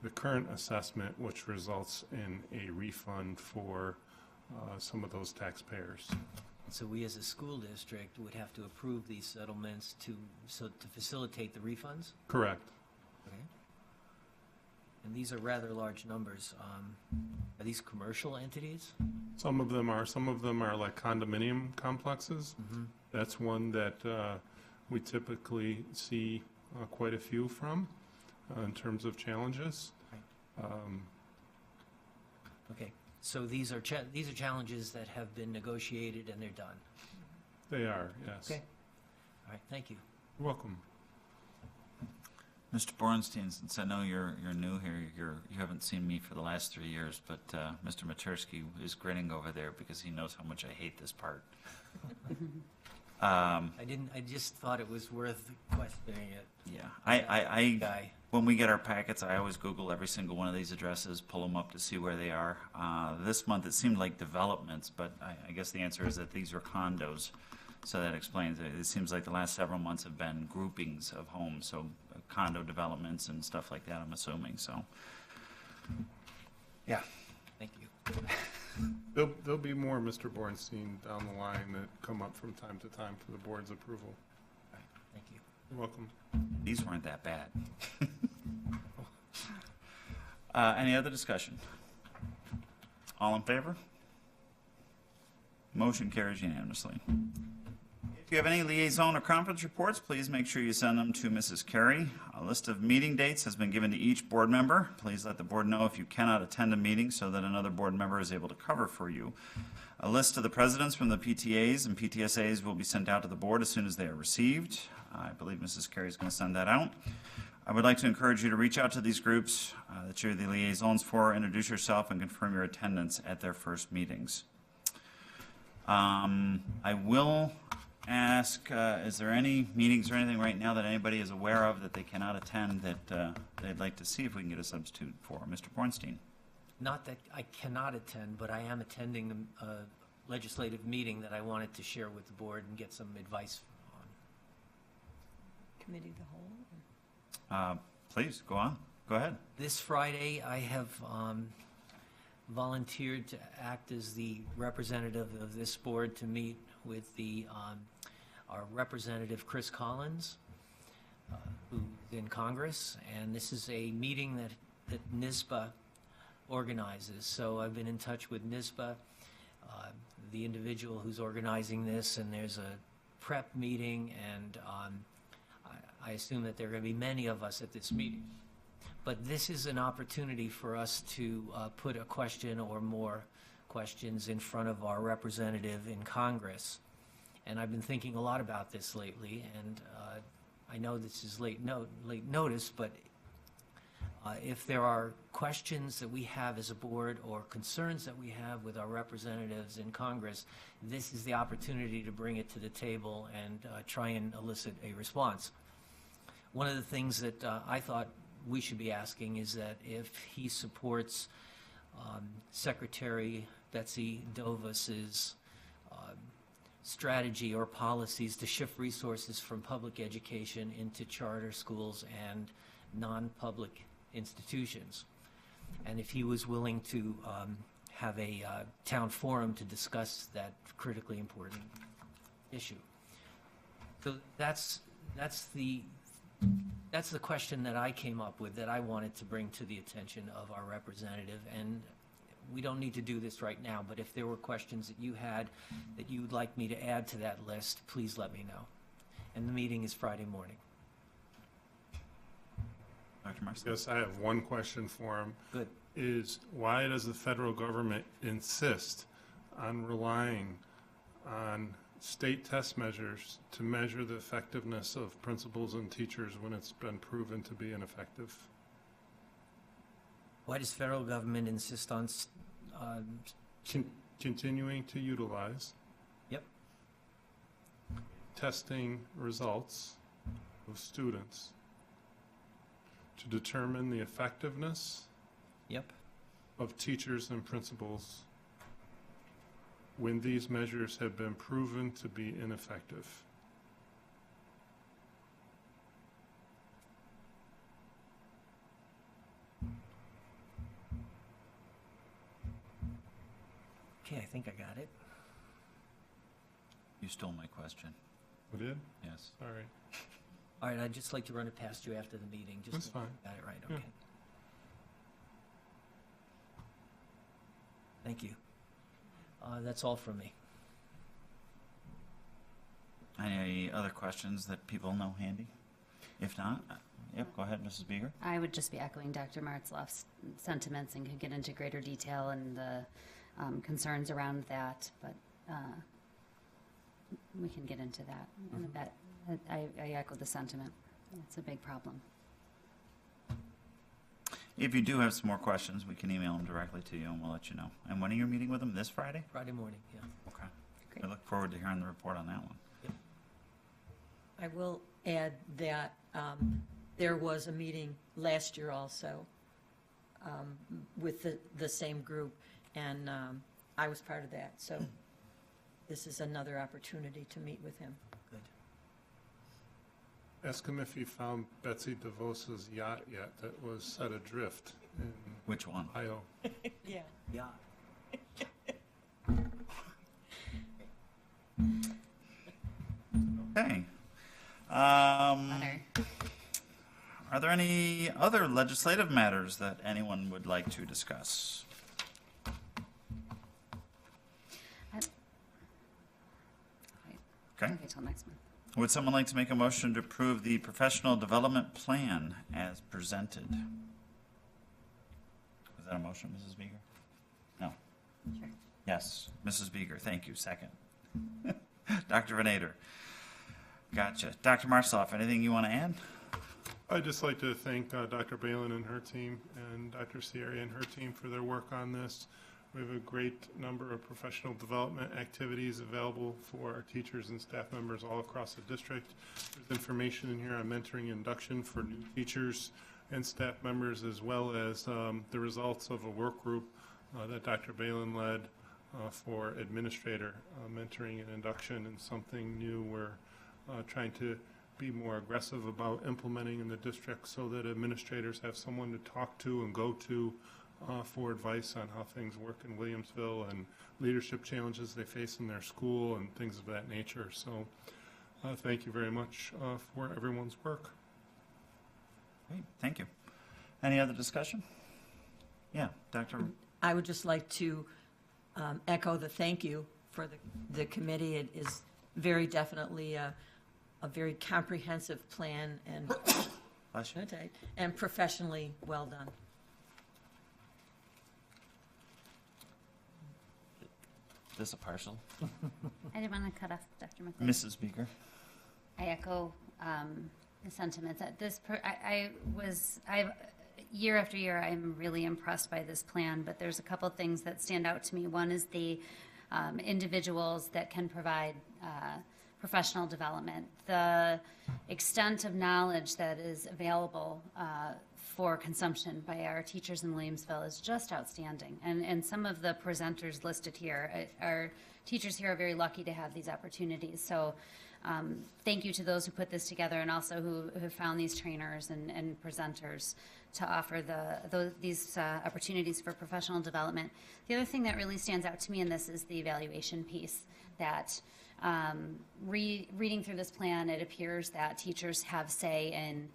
the current assessment, which results in a refund for some of those taxpayers. So we as a school district would have to approve these settlements to facilitate the refunds? Correct. Okay. And these are rather large numbers. Are these commercial entities? Some of them are like condominium complexes. That's one that we typically see quite a few from in terms of challenges. Okay, so these are challenges that have been negotiated and they're done. They are, yes. Okay. All right, thank you. You're welcome. Mr. Bornstein, since I know you're new here, you haven't seen me for the last 3 years, but Mr. Matursky is grinning over there because he knows how much I hate this part. I just thought it was worth questioning it. Yeah, I Guy. when we get our packets, I always Google every single one of these addresses, pull them up to see where they are. This month, it seemed like developments, but I guess the answer is that these are condos. So that explains it. It seems like the last several months have been groupings of homes, so condo developments and stuff like that, I'm assuming, so. Yeah. Thank you. There'll be more, Mr. Bornstein, down the line that come up from time to time for the board's approval. Thank you. You're welcome. These weren't that bad. Any other discussion? All in favor? Motion carries unanimously. If you have any liaison or conference reports, please make sure you send them to Mrs. Carey. A list of meeting dates has been given to each board member. Please let the board know if you cannot attend a meeting so that another board member is able to cover for you. A list of the presidents from the PTAs and PTSAs will be sent out to the board as soon as they are received. I believe Mrs. Carey is going to send that out. I would like to encourage you to reach out to these groups that you're the liaisons for, introduce yourself, and confirm your attendance at their first meetings. I will ask, is there any meetings or anything right now that anybody is aware of that they cannot attend that they'd like to see if we can get a substitute for? Mr. Bornstein? Not that I cannot attend, but I am attending a legislative meeting that I wanted to share with the board and get some advice on. Committee of the whole? Please, go on. Go ahead. This Friday, I have volunteered to act as the representative of this board to meet with our representative, Chris Collins, who's in Congress, and this is a meeting that NISBA organizes. So I've been in touch with NISBA, the individual who's organizing this, and there's a prep meeting, and I assume that there are going to be many of us at this meeting. But this is an opportunity for us to put a question or more questions in front of our representative in Congress. And I've been thinking a lot about this lately, and I know this is late notice, but if there are questions that we have as a board or concerns that we have with our representatives in Congress, this is the opportunity to bring it to the table and try and elicit a response. One of the things that I thought we should be asking is that if he supports Secretary Betsy DeVos's strategy or policies to shift resources from public education into charter schools and non-public institutions. And if he was willing to have a town forum to discuss that critically important issue. So that's the question that I came up with, that I wanted to bring to the attention of our representative. And we don't need to do this right now, but if there were questions that you had that you would like me to add to that list, please let me know. And the meeting is Friday morning. Dr. Marcel? Yes, I have one question for him. Good. Is why does the federal government insist on relying on state test measures to measure the effectiveness of principals and teachers when it's been proven to be ineffective? Why does federal government insist on, Continuing to utilize yep, testing results of students to determine the effectiveness yep, of teachers and principals when these measures have been proven to be ineffective? okay, I think I got it. You stole my question. We did? Yes. All right. All right, I'd just like to run it past you after the meeting. Just That's to- fine. Got it right, Yeah. okay. Thank you. That's all from me. Any other questions that people know handy? If not, yep, go ahead, Mrs. Beeger. I would just be echoing Dr. Martzloff's sentiments and could get into greater detail and the concerns around that, but we can get into that in a bit. I echo the sentiment. It's a big problem. If you do have some more questions, we can email them directly to you and we'll let you know. And when are you meeting with them? This Friday? Friday morning, yeah. Okay. Great. I look forward to hearing the report on that one. I will add that there was a meeting last year also with the same group, and I was part of that. So this is another opportunity to meet with him. Good. Ask him if he found Betsy DeVos's yacht yet that was set adrift in Which one? Ohio. Yeah. Yeah. Okay. Letter. Are there any other legislative matters that anyone would like to discuss? Okay. Okay, till next month. Would someone like to make a motion to approve the professional development plan as presented? Is that a motion, Mrs. Beeger? No. Sure. Yes, Mrs. Beeger, thank you. Second. Dr. Venator. Gotcha. Dr. Martzloff, anything you want to add? I'd just like to thank Dr. Balin and her team and Dr. Sierra and her team for their work on this. We have a great number of professional development activities available for our teachers and staff members all across the district. There's information in here on mentoring induction for new teachers and staff members, as well as the results of a work group that Dr. Balin led for administrator mentoring and induction, and something new we're trying to be more aggressive about implementing in the district so that administrators have someone to talk to and go to for advice on how things work in Williamsville and leadership challenges they face in their school and things of that nature. So thank you very much for everyone's work. Great, thank you. Any other discussion? Yeah, Dr. I would just like to echo the thank you for the committee. It is very definitely a very comprehensive plan and Bless you. and professionally well done. This a partial? I didn't want to cut off Dr. McLean. Mrs. Beeger. I echo the sentiments. At this, year after year, I'm really impressed by this plan, but there's a couple things that stand out to me. One is the individuals that can provide professional development. The extent of knowledge that is available for consumption by our teachers in Williamsville is just outstanding. And some of the presenters listed here, our teachers here are very lucky to have these opportunities. So thank you to those who put this together and also who have found these trainers and presenters to offer these opportunities for professional development. The other thing that really stands out to me in this is the evaluation piece, that reading through this plan, it appears that teachers have say in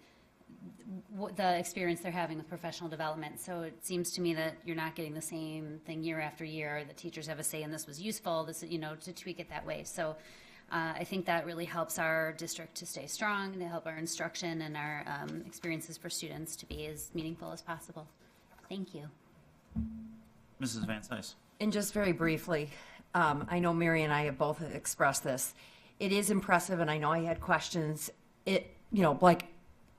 the experience they're having with professional development. So it seems to me that you're not getting the same thing year after year. The teachers have a say, and this was useful, this, to tweak it that way. So I think that really helps our district to stay strong, to help our instruction and our experiences for students to be as meaningful as possible. Thank you. Mrs. Van Cise. And just very briefly, I know Mary and I have both expressed this. It is impressive, and I know I had questions. Like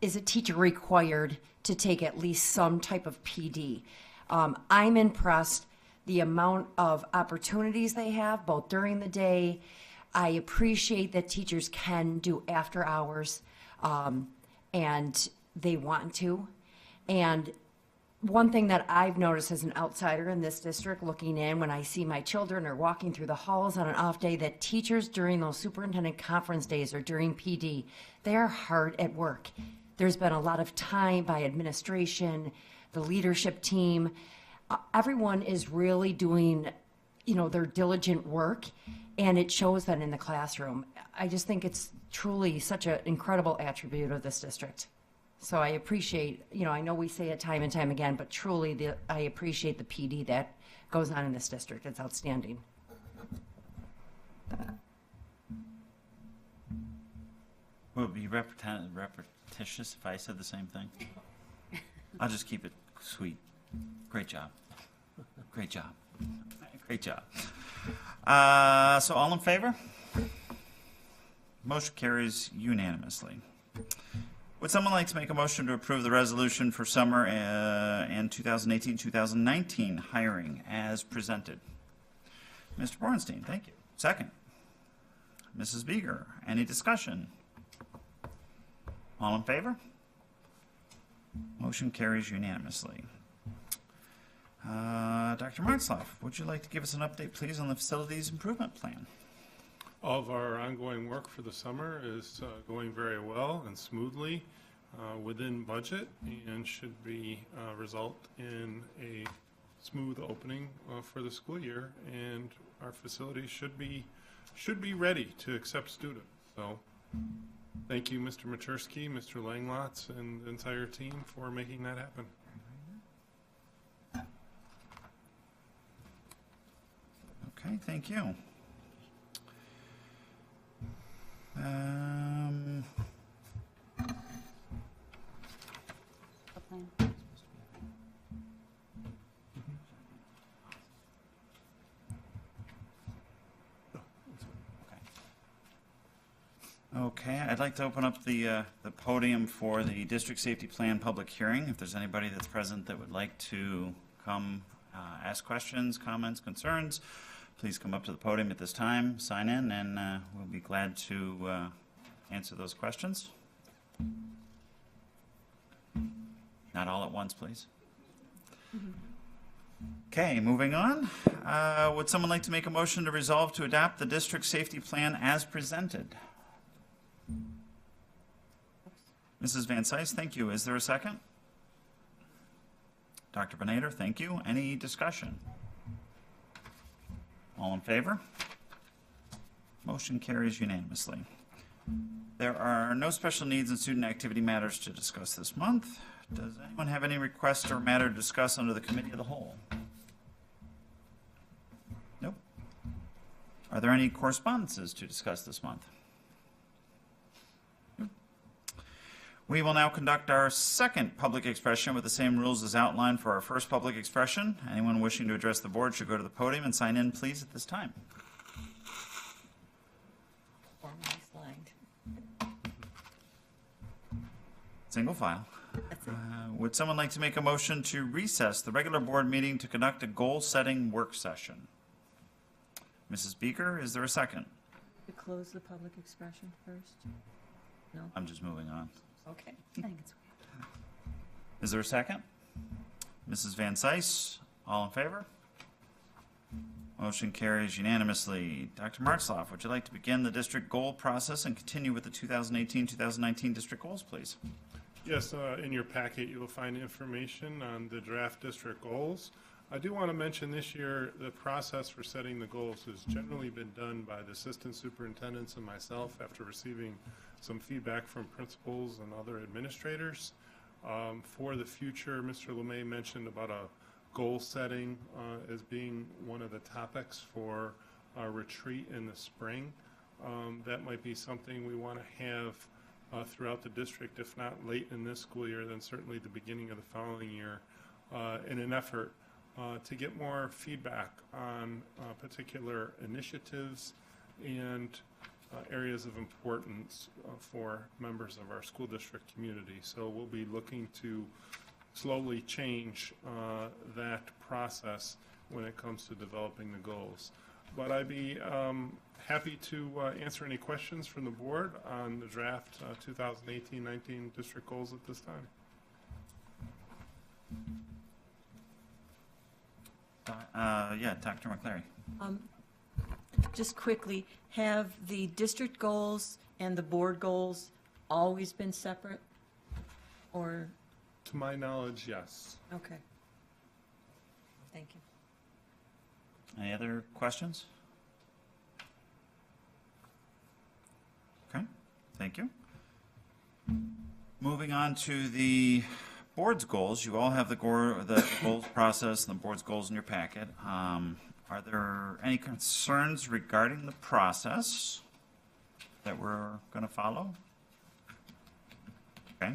is a teacher required to take at least some type of PD? I'm impressed the amount of opportunities they have both during the day. I appreciate that teachers can do after hours, and they want to. And one thing that I've noticed as an outsider in this district looking in, when I see my children are walking through the halls on an off day, that teachers during those superintendent conference days or during PD, they're hard at work. There's been a lot of time by administration, the leadership team. Everyone is really doing, their diligent work, and it shows that in the classroom. I just think it's truly such an incredible attribute of this district. So I appreciate, I know we say it time and time again, but truly I appreciate the PD that goes on in this district. It's outstanding. Would it be repetitious if I said the same thing? I'll just keep it sweet. Great job. Great job. Great job. So all in favor? Motion carries unanimously. Would someone like to make a motion to approve the resolution for summer and 2018-2019 hiring as presented? Mr. Bornstein, thank you. Second. Mrs. Beeger, any discussion? All in favor? Motion carries unanimously. Dr. Martzloff, would you like to give us an update, please, on the facilities improvement plan? All of our ongoing work for the summer is going very well and smoothly within budget, and should result in a smooth opening for the school year, and our facilities should be ready to accept students. So thank you, Mr. Machersky, Mr. Langlots, and the entire team for making that happen. Okay, thank you. Okay, I'd like to open up the podium for the district safety plan public hearing. If there's anybody that's present that would like to come ask questions, comments, concerns, please come up to the podium at this time, sign in, and we'll be glad to answer those questions. Not all at once, please. Okay, moving on. Would someone like to make a motion to resolve to adopt the district safety plan as presented? Mrs. Van Cise, thank you. Is there a second? Dr. Benader, thank you. Any discussion? All in favor? Motion carries unanimously. There are no special needs and student activity matters to discuss this month. Does anyone have any requests or matter to discuss under the committee of the whole? Nope. Are there any correspondences to discuss this month? Nope. We will now conduct our second public expression with the same rules as outlined for our first public expression. Anyone wishing to address the board should go to the podium and sign in, please, at this time. Single file. Would someone like to make a motion to recess the regular board meeting to conduct a goal-setting work session? Mrs. Beeker, is there a second? To close the public expression first? No? I'm just moving on. Okay. I think it's Is there a second? Mrs. Van Cise, all in favor? Motion carries unanimously. Dr. Martzloff, would you like to begin the district goal process and continue with the 2018-2019 district goals, please? Yes, in your packet, you will find information on the draft district goals. I do want to mention this year, the process for setting the goals has generally been done by the assistant superintendents and myself after receiving some feedback from principals and other administrators. For the future, Mr. LeMay mentioned about a goal setting as being one of the topics for our retreat in the spring. That might be something we want to have throughout the district, if not late in this school year, then certainly the beginning of the following year, in an effort to get more feedback on particular initiatives and areas of importance for members of our school district community. So we'll be looking to slowly change that process when it comes to developing the goals. But I'd be happy to answer any questions from the board on the draft 2018-19 district goals at this time. Yeah, Dr. McClary. Just quickly, have the district goals and the board goals always been separate? Or, To my knowledge, yes. okay. Thank you. Any other questions? Okay, thank you. Moving on to the board's goals. You all have the goals process and the board's goals in your packet. Are there any concerns regarding the process that we're going to follow? Okay.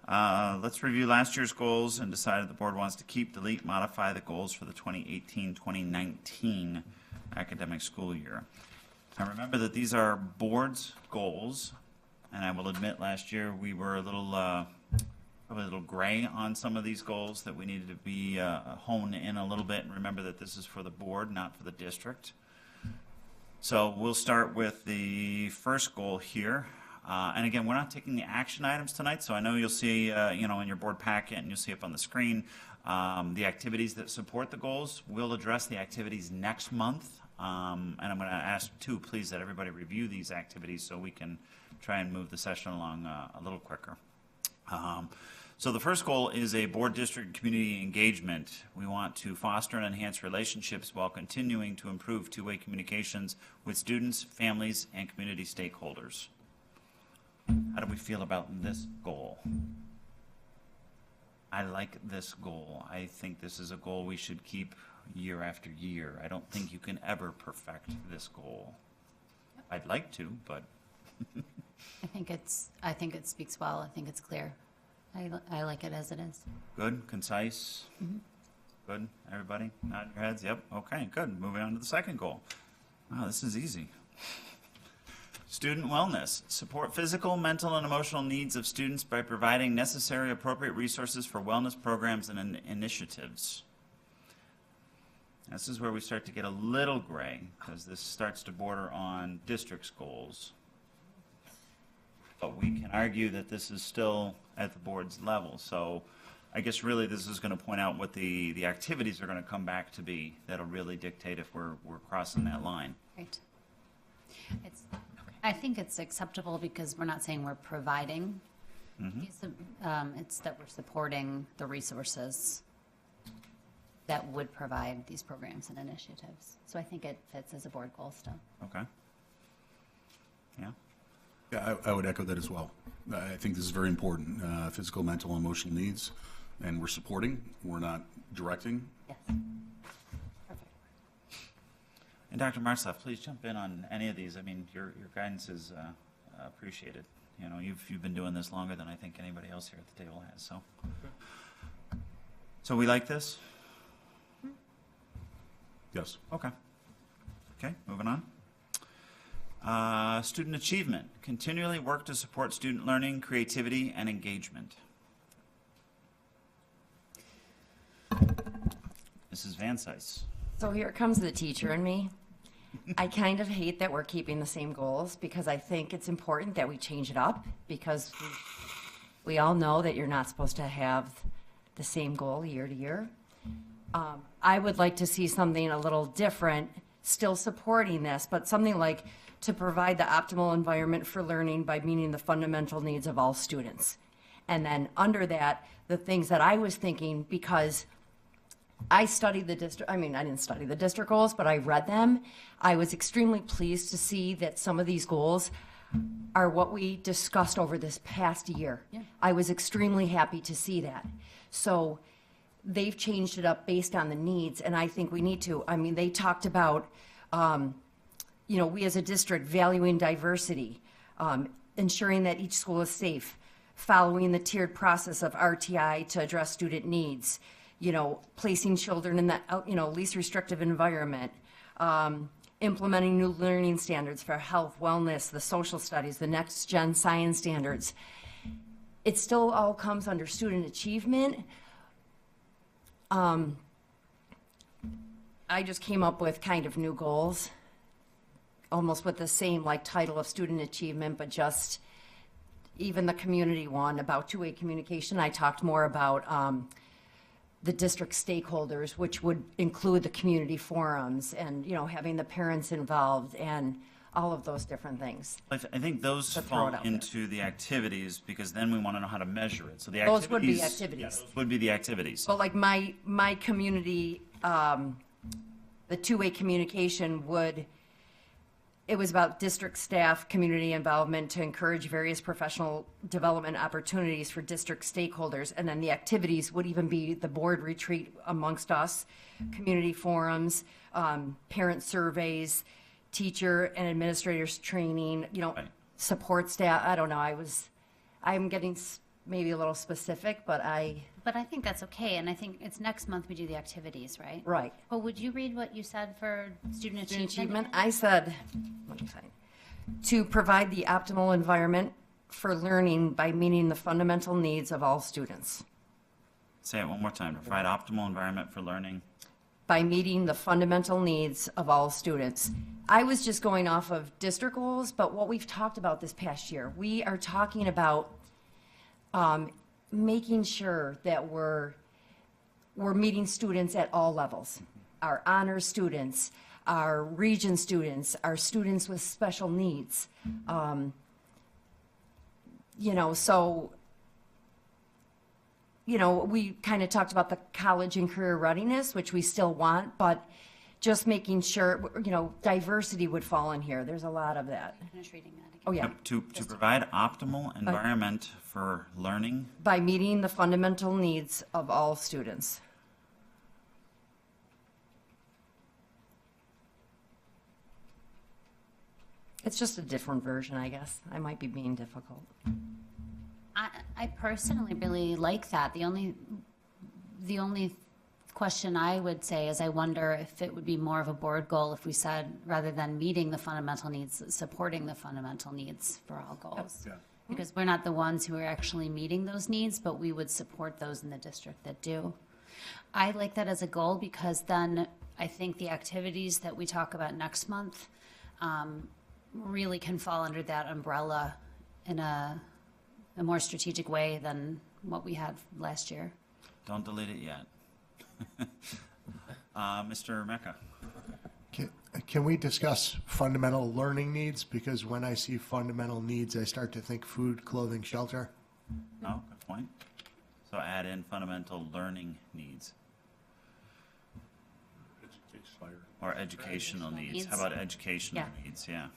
Let's review last year's goals and decide if the board wants to keep, delete, modify the goals for the 2018-2019 academic school year. Now remember that these are board's goals, and I will admit last year we were probably a little gray on some of these goals that we needed to be honed in a little bit, and remember that this is for the board, not for the district. So we'll start with the first goal here. And again, we're not taking the action items tonight, so I know you'll see, in your board packet, and you'll see up on the screen, the activities that support the goals. We'll address the activities next month, and I'm going to ask, too, please, that everybody review these activities so we can try and move the session along a little quicker. So the first goal is a board district community engagement. We want to foster and enhance relationships while continuing to improve two-way communications with students, families, and community stakeholders. How do we feel about this goal? I like this goal. I think this is a goal we should keep year after year. I don't think you can ever perfect this goal. I'd like to, but I think it speaks well. I think it's clear. I like it as it is. good, concise. Good, everybody? Nod your heads. Yep. Okay, good. Moving on to the second goal. Wow, this is easy. Student wellness. Support physical, mental, and emotional needs of students by providing necessary appropriate resources for wellness programs and initiatives. This is where we start to get a little gray, because this starts to border on district's goals. But we can argue that this is still at the board's level. So I guess really this is going to point out what the activities are going to come back to be that'll really dictate if we're crossing that line. Right. I think it's acceptable because we're not saying we're providing. It's that we're supporting the resources that would provide these programs and initiatives. So I think it fits as a board goal still. Okay. Yeah. Yeah, I would echo that as well. I think this is very important. Physical, mental, and emotional needs, and we're supporting, we're not directing. Yes. Perfect. And Dr. Martsolf, please jump in on any of these. I mean, your guidance is appreciated. You know, you've been doing this longer than I think anybody else here at the table has. So we like this? Yes. Okay. Okay, moving on. Student achievement. Continually work to support student learning, creativity, and engagement. Mrs. Van Cise. So here comes the teacher in me. I kind of hate that we're keeping the same goals because I think it's important that we change it up because we all know that you're not supposed to have the same goal year to year. I would like to see something a little different, still supporting this, but something like to provide the optimal environment for learning by meeting the fundamental needs of all students. And then under that, the things that I was thinking, because I studied the district, I didn't study the district goals, but I read them. I was extremely pleased to see that some of these goals are what we discussed over this past year. Yeah. I was extremely happy to see that. So they've changed it up based on the needs, and I think we need to. They talked about, we as a district valuing diversity, ensuring that each school is safe, following the tiered process of RTI to address student needs, placing children in the, least restrictive environment, implementing new learning standards for health, wellness, the social studies, the next gen science standards. It still all comes under student achievement. I just came up with kind of new goals, almost with the same like title of student achievement, but just even the community one about two-way communication. I talked more about the district stakeholders, which would include the community forums and, you know, having the parents involved and all of those different things. I think those To throw fall it out there. into the activities, because then we want to know how to measure it. So the Those would be activities. activities. Yeah, those would be the activities. But like my community, the two-way communication would, it was about district staff, community involvement to encourage various professional development opportunities for district stakeholders. And then the activities would even be the board retreat amongst us, community forums, parent surveys, teacher and administrators training, you know, Right. support staff. I don't know. I'm getting maybe a little specific, but But I think that's okay, and I think it's next month we do the activities, right? right. But would you read what you said for student Student achievement? achievement, I said, let me find, to provide the optimal environment for learning by meeting the fundamental needs of all students. Say it one more time. Provide optimal environment for learning. By meeting the fundamental needs of all students. I was just going off of district goals, but what we've talked about this past year, we are talking about making sure that we're meeting students at all levels. Our honor students, our region students, our students with special needs. You know, so, you know, we kind of talked about the college and career readiness, which we still want, but just making sure, you know, diversity would fall in here. There's a lot of that. Finish reading that again. Oh, yeah. To provide optimal environment for learning. By meeting the fundamental needs of all students. It's just a different version, I guess. I might be being difficult. I personally really like that. The only question I would say is I wonder if it would be more of a board goal if we said, rather than meeting the fundamental needs, supporting the fundamental needs for all goals. Yeah. Because we're not the ones who are actually meeting those needs, but we would support those in the district that do. I like that as a goal because then I think the activities that we talk about next month really can fall under that umbrella in a more strategic way than what we had last year. Don't delete it yet. Mr. Mecca. Can we discuss fundamental learning needs? Because when I see fundamental needs, I start to think food, clothing, shelter. Oh, good point. So add in fundamental learning needs or educational needs. How about educational Yeah. needs? Yeah.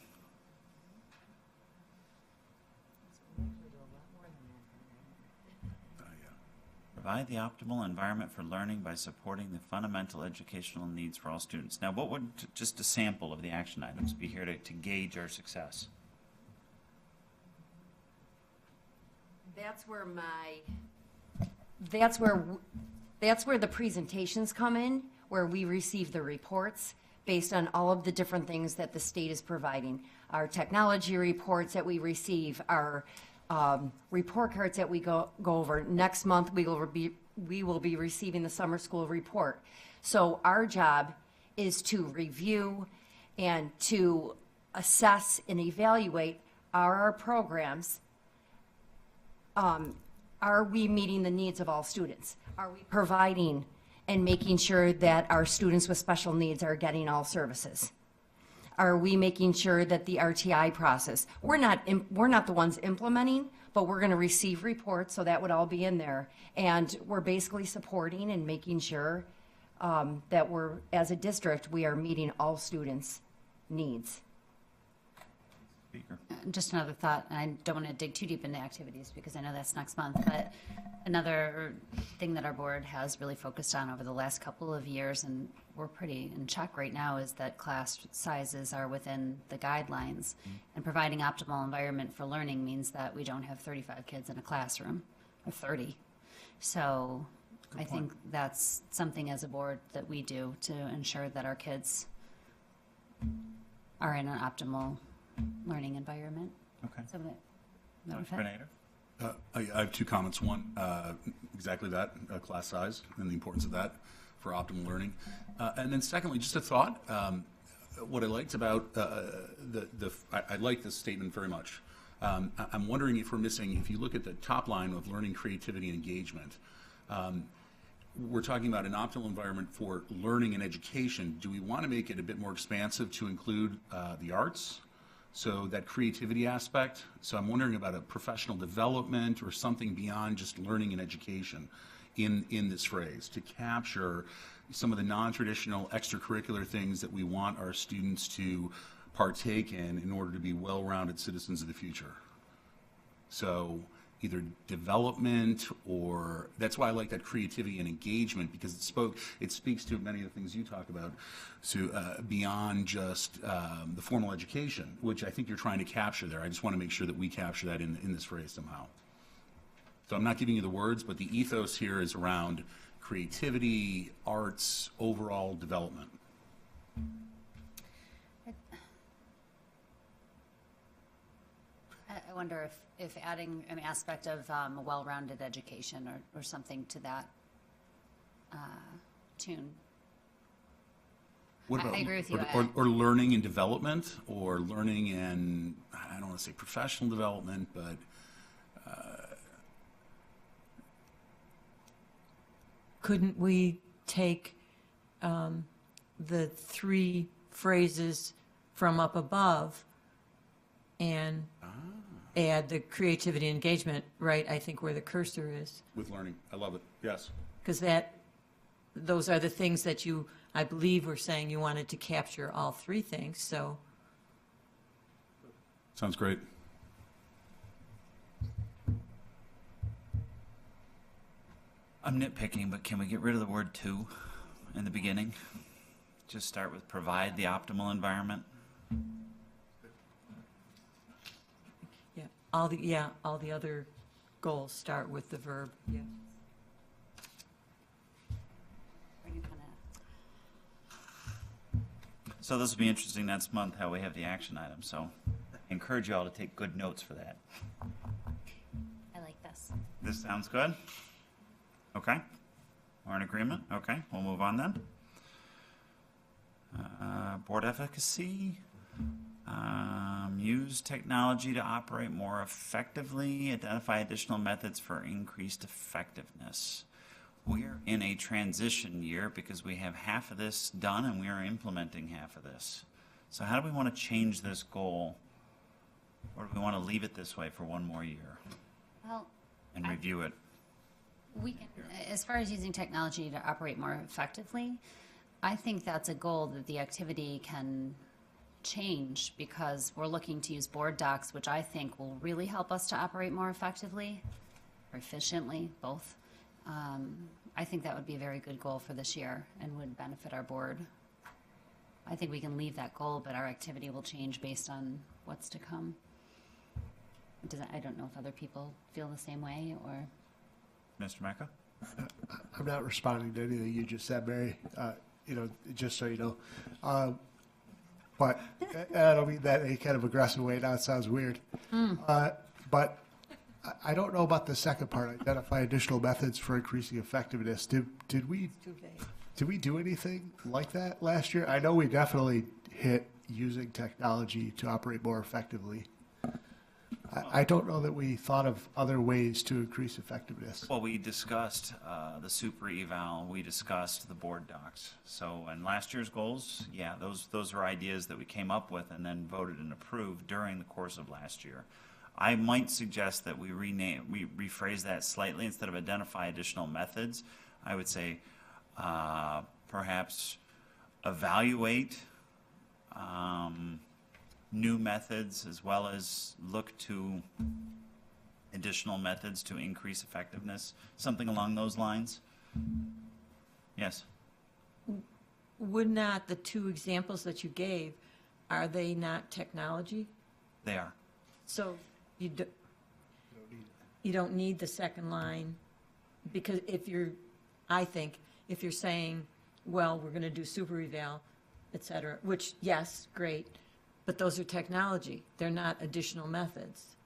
Provide the optimal environment for learning by supporting the fundamental educational needs for all students. Now, what would just a sample of the action items be here to gauge our success? That's where the presentations come in, where we receive the reports based on all of the different things that the state is providing. Our technology reports that we receive, our report cards that we go over. Next month, we will be receiving the summer school report. So our job is to review and to assess and evaluate our programs. Are we meeting the needs of all students? Are we providing and making sure that our students with special needs are getting all services? Are we making sure that the RTI process, we're not the ones implementing, but we're going to receive reports, so that would all be in there. And we're basically supporting and making sure that we're, as a district, we are meeting all students' needs. Speaker. Just another thought, and I don't want to dig too deep into activities because I know that's next month, but another thing that our board has really focused on over the last couple of years, and we're pretty in check right now, is that class sizes are within the guidelines. And providing optimal environment for learning means that we don't have 35 kids in a classroom, or 30. So I think that's something as a board that we do to ensure that our kids are in an optimal learning environment. Okay. So that would Dr. fit. Grenada? I have two comments. One, exactly that, class size and the importance of that for optimal learning. And then secondly, just a thought. What I liked about I like this statement very much. I'm wondering if we're missing, if you look at the top line of learning, creativity, and engagement, we're talking about an optimal environment for learning and education. Do we want to make it a bit more expansive to include the arts? So that creativity aspect. So I'm wondering about a professional development or something beyond just learning and education in this phrase to capture some of the non-traditional extracurricular things that we want our students to partake in order to be well-rounded citizens of the future. So either development or, that's why I like that creativity and engagement, because it speaks to many of the things you talk about, so beyond just the formal education, which I think you're trying to capture there. I just want to make sure that we capture that in this phrase somehow. So I'm not giving you the words, but the ethos here is around creativity, arts, overall development. I wonder if adding an aspect of a well-rounded education or something to that tune. What about, I agree with you. Or learning and development, or learning and, I don't want to say professional development, but Couldn't we take the three phrases from up above and add the creativity and engagement, right, I think where the cursor is? with learning. I love it. Yes. Because those are the things that you, I believe, were saying you wanted to capture all three things, so. Sounds great. I'm nitpicking, but can we get rid of the word "to" in the beginning? Just start with provide the optimal environment. Yeah, all the other goals start with the verb, yeah. Are you kinda- So this will be interesting next month, how we have the action items. So I encourage you all to take good notes for that. I like this. This sounds good? Okay. We're in agreement? Okay, we'll move on then. Board efficacy. Use technology to operate more effectively. Identify additional methods for increased effectiveness. We're in a transition year because we have half of this done and we are implementing half of this. So how do we want to change this goal? Or do we want to leave it this way for one more year Well, and review it? we can, as far as using technology to operate more effectively, I think that's a goal that the activity can change because we're looking to use board docs, which I think will really help us to operate more effectively or efficiently, both. I think that would be a very good goal for this year and would benefit our board. I think we can leave that goal, but our activity will change based on what's to come. I don't know if other people feel the same way or. Mr. Mecca? I'm not responding to anything you just said, Mary, just so you know. But I don't mean that in any kind of aggressive way. Now it sounds weird. But I don't know about the second part, identify additional methods for increasing effectiveness. Did we do anything like that last year? I know we definitely hit using technology to operate more effectively. I don't know that we thought of other ways to increase effectiveness. Well, we discussed the super eval, we discussed the board docs. So in last year's goals, yeah, those are ideas that we came up with and then voted and approved during the course of last year. I might suggest that we rephrase that slightly. Instead of identify additional methods, I would say perhaps evaluate new methods as well as look to additional methods to increase effectiveness, something along those lines. Yes. Would not the two examples that you gave, are they not technology? They are. So you don't need the second line, because I think, if you're saying, well, we're going to do super eval, et cetera, which, yes, great, But those are technology. They're not additional methods.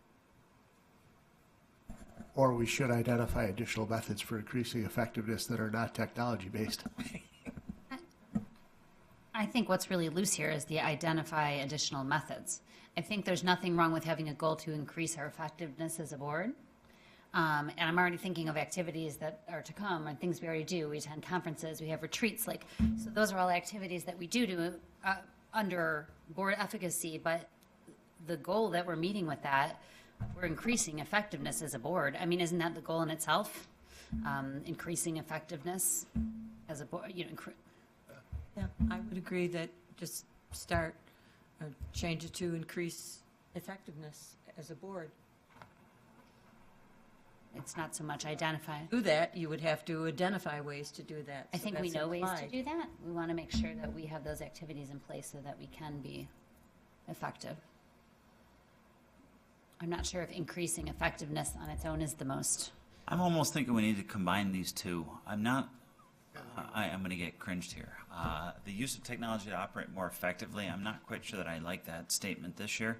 Or we should identify additional methods for increasing effectiveness that are not technology-based. I think what's really loose here is the identify additional methods. I think there's nothing wrong with having a goal to increase our effectiveness as a board. And I'm already thinking of activities that are to come and things we already do. We attend conferences, we have retreats, so those are all activities that we do under board efficacy, but the goal that we're meeting with that, we're increasing effectiveness as a board. I mean, isn't that the goal in itself? Increasing effectiveness as a board, Yeah, I would agree that just start, or change it to increase effectiveness as a board. It's not so much identify. Do that, you would have to identify ways to do that. I so think we that's know ways to implied. do that. We want to make sure that we have those activities in place so that we can be effective. I'm not sure if increasing effectiveness on its own is the most. I'm almost thinking we need to combine these two. I'm not, I'm going to get cringed here. The use of technology to operate more effectively, I'm not quite sure that I like that statement this year,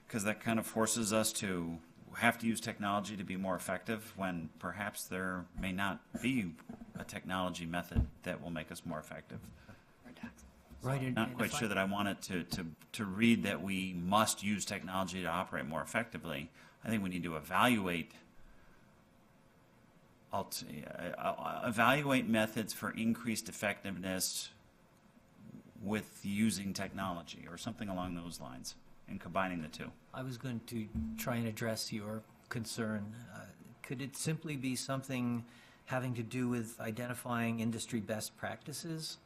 because that kind of forces us to have to use technology to be more effective when perhaps there may not be a technology method that will make us more effective. Right. and- Not and quite if I- sure that I want it to read that we must use technology to operate more effectively. I think we need to evaluate methods for increased effectiveness with using technology or something along those lines and combining the two. I was going to try and address your concern. Could it simply be something having to do with identifying industry best practices?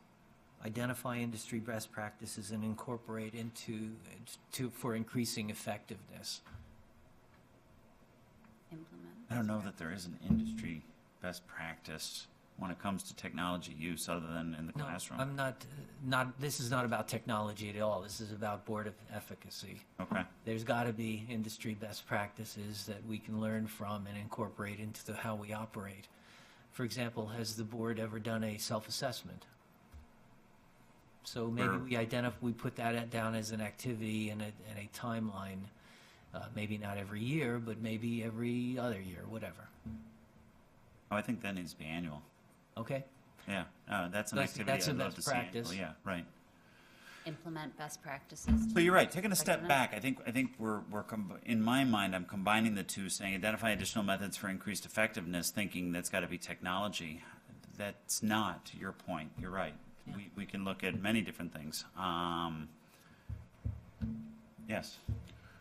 Identify industry best practices and incorporate for increasing effectiveness. Implement. I don't know that there is an industry best practice when it comes to technology use other than in the No, classroom. I'm not, this is not about technology at all. This is about board of efficacy. Okay. There's got to be industry best practices that we can learn from and incorporate into how we operate. For example, has the board ever done a self-assessment? So maybe we put that down as an activity and a timeline, maybe not every year, but maybe every other year, whatever. Oh, I think that needs to be annual. Okay? Yeah, that's an That's- activity that's a I'd love best to see practice. annual. Yeah, right. Implement best practices. So you're right. Taking a step Effectiveness. back, I think in my mind, I'm combining the two, saying identify additional methods for increased effectiveness, thinking that's got to be technology. That's not your point. You're right. We can look at many different things. Yes.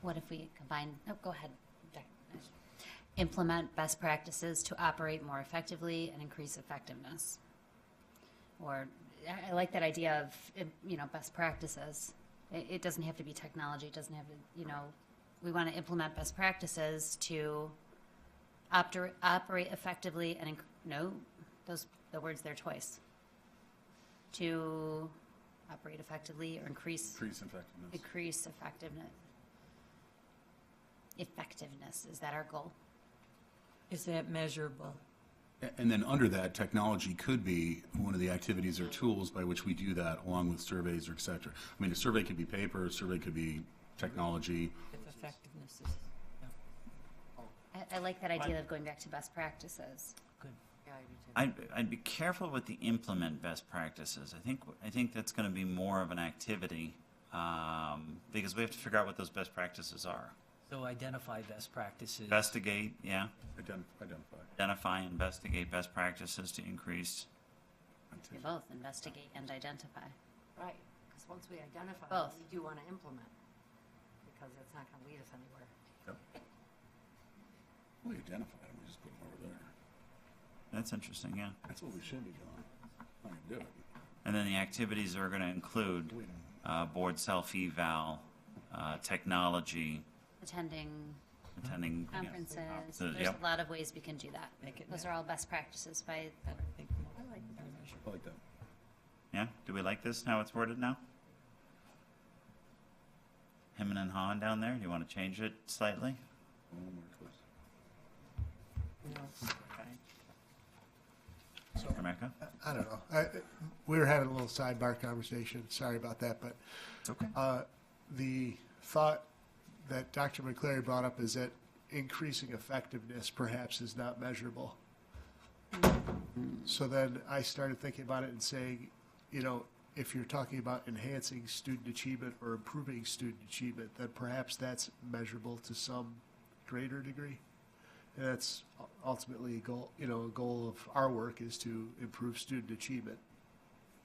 What if we combine, go ahead. Implement best practices to operate more effectively and increase effectiveness. Or, I like that idea of, best practices. It doesn't have to be technology, it doesn't have to, we want to implement best practices to operate effectively and, the words there twice. To operate effectively or increase effectiveness. Effectiveness, is that our goal? Is that measurable? And then under that, technology could be one of the activities or tools by which we do that, along with surveys or et cetera. I mean, a survey could be paper, a survey could be technology. If effectiveness is, I like that idea of going back to best practices. Yeah, I do too. I'd be careful with the implement best practices. I think that's going to be more of an activity because we have to figure out what those best practices are. So identify best practices. Investigate, yeah. Identify. Identify, investigate best practices to increase. Do both, investigate and identify. Right, because once we identify, Both. we do want to implement, because it's not going to lead us anywhere. We identify them, we just put them over there. That's interesting, yeah. That's what we should be doing. I can do it. And then the activities are going to include board self-eval, technology, Attending attending. yeah. conferences. So, There's yep. a lot of ways we can do that. Make it Those are all best practices by, I think, I like that. Yeah, do we like this, how it's worded now? Him and Han down there, do you want to change it slightly? Rebecca? I don't know. We were having a little sidebar conversation. Sorry about that, but It's okay. the thought that Dr. McClary brought up is that increasing effectiveness perhaps is not measurable. So then I started thinking about it and saying, you know, if you're talking about enhancing student achievement or improving student achievement, then perhaps that's measurable to some greater degree. And that's ultimately a goal, you know, a goal of our work is to improve student achievement.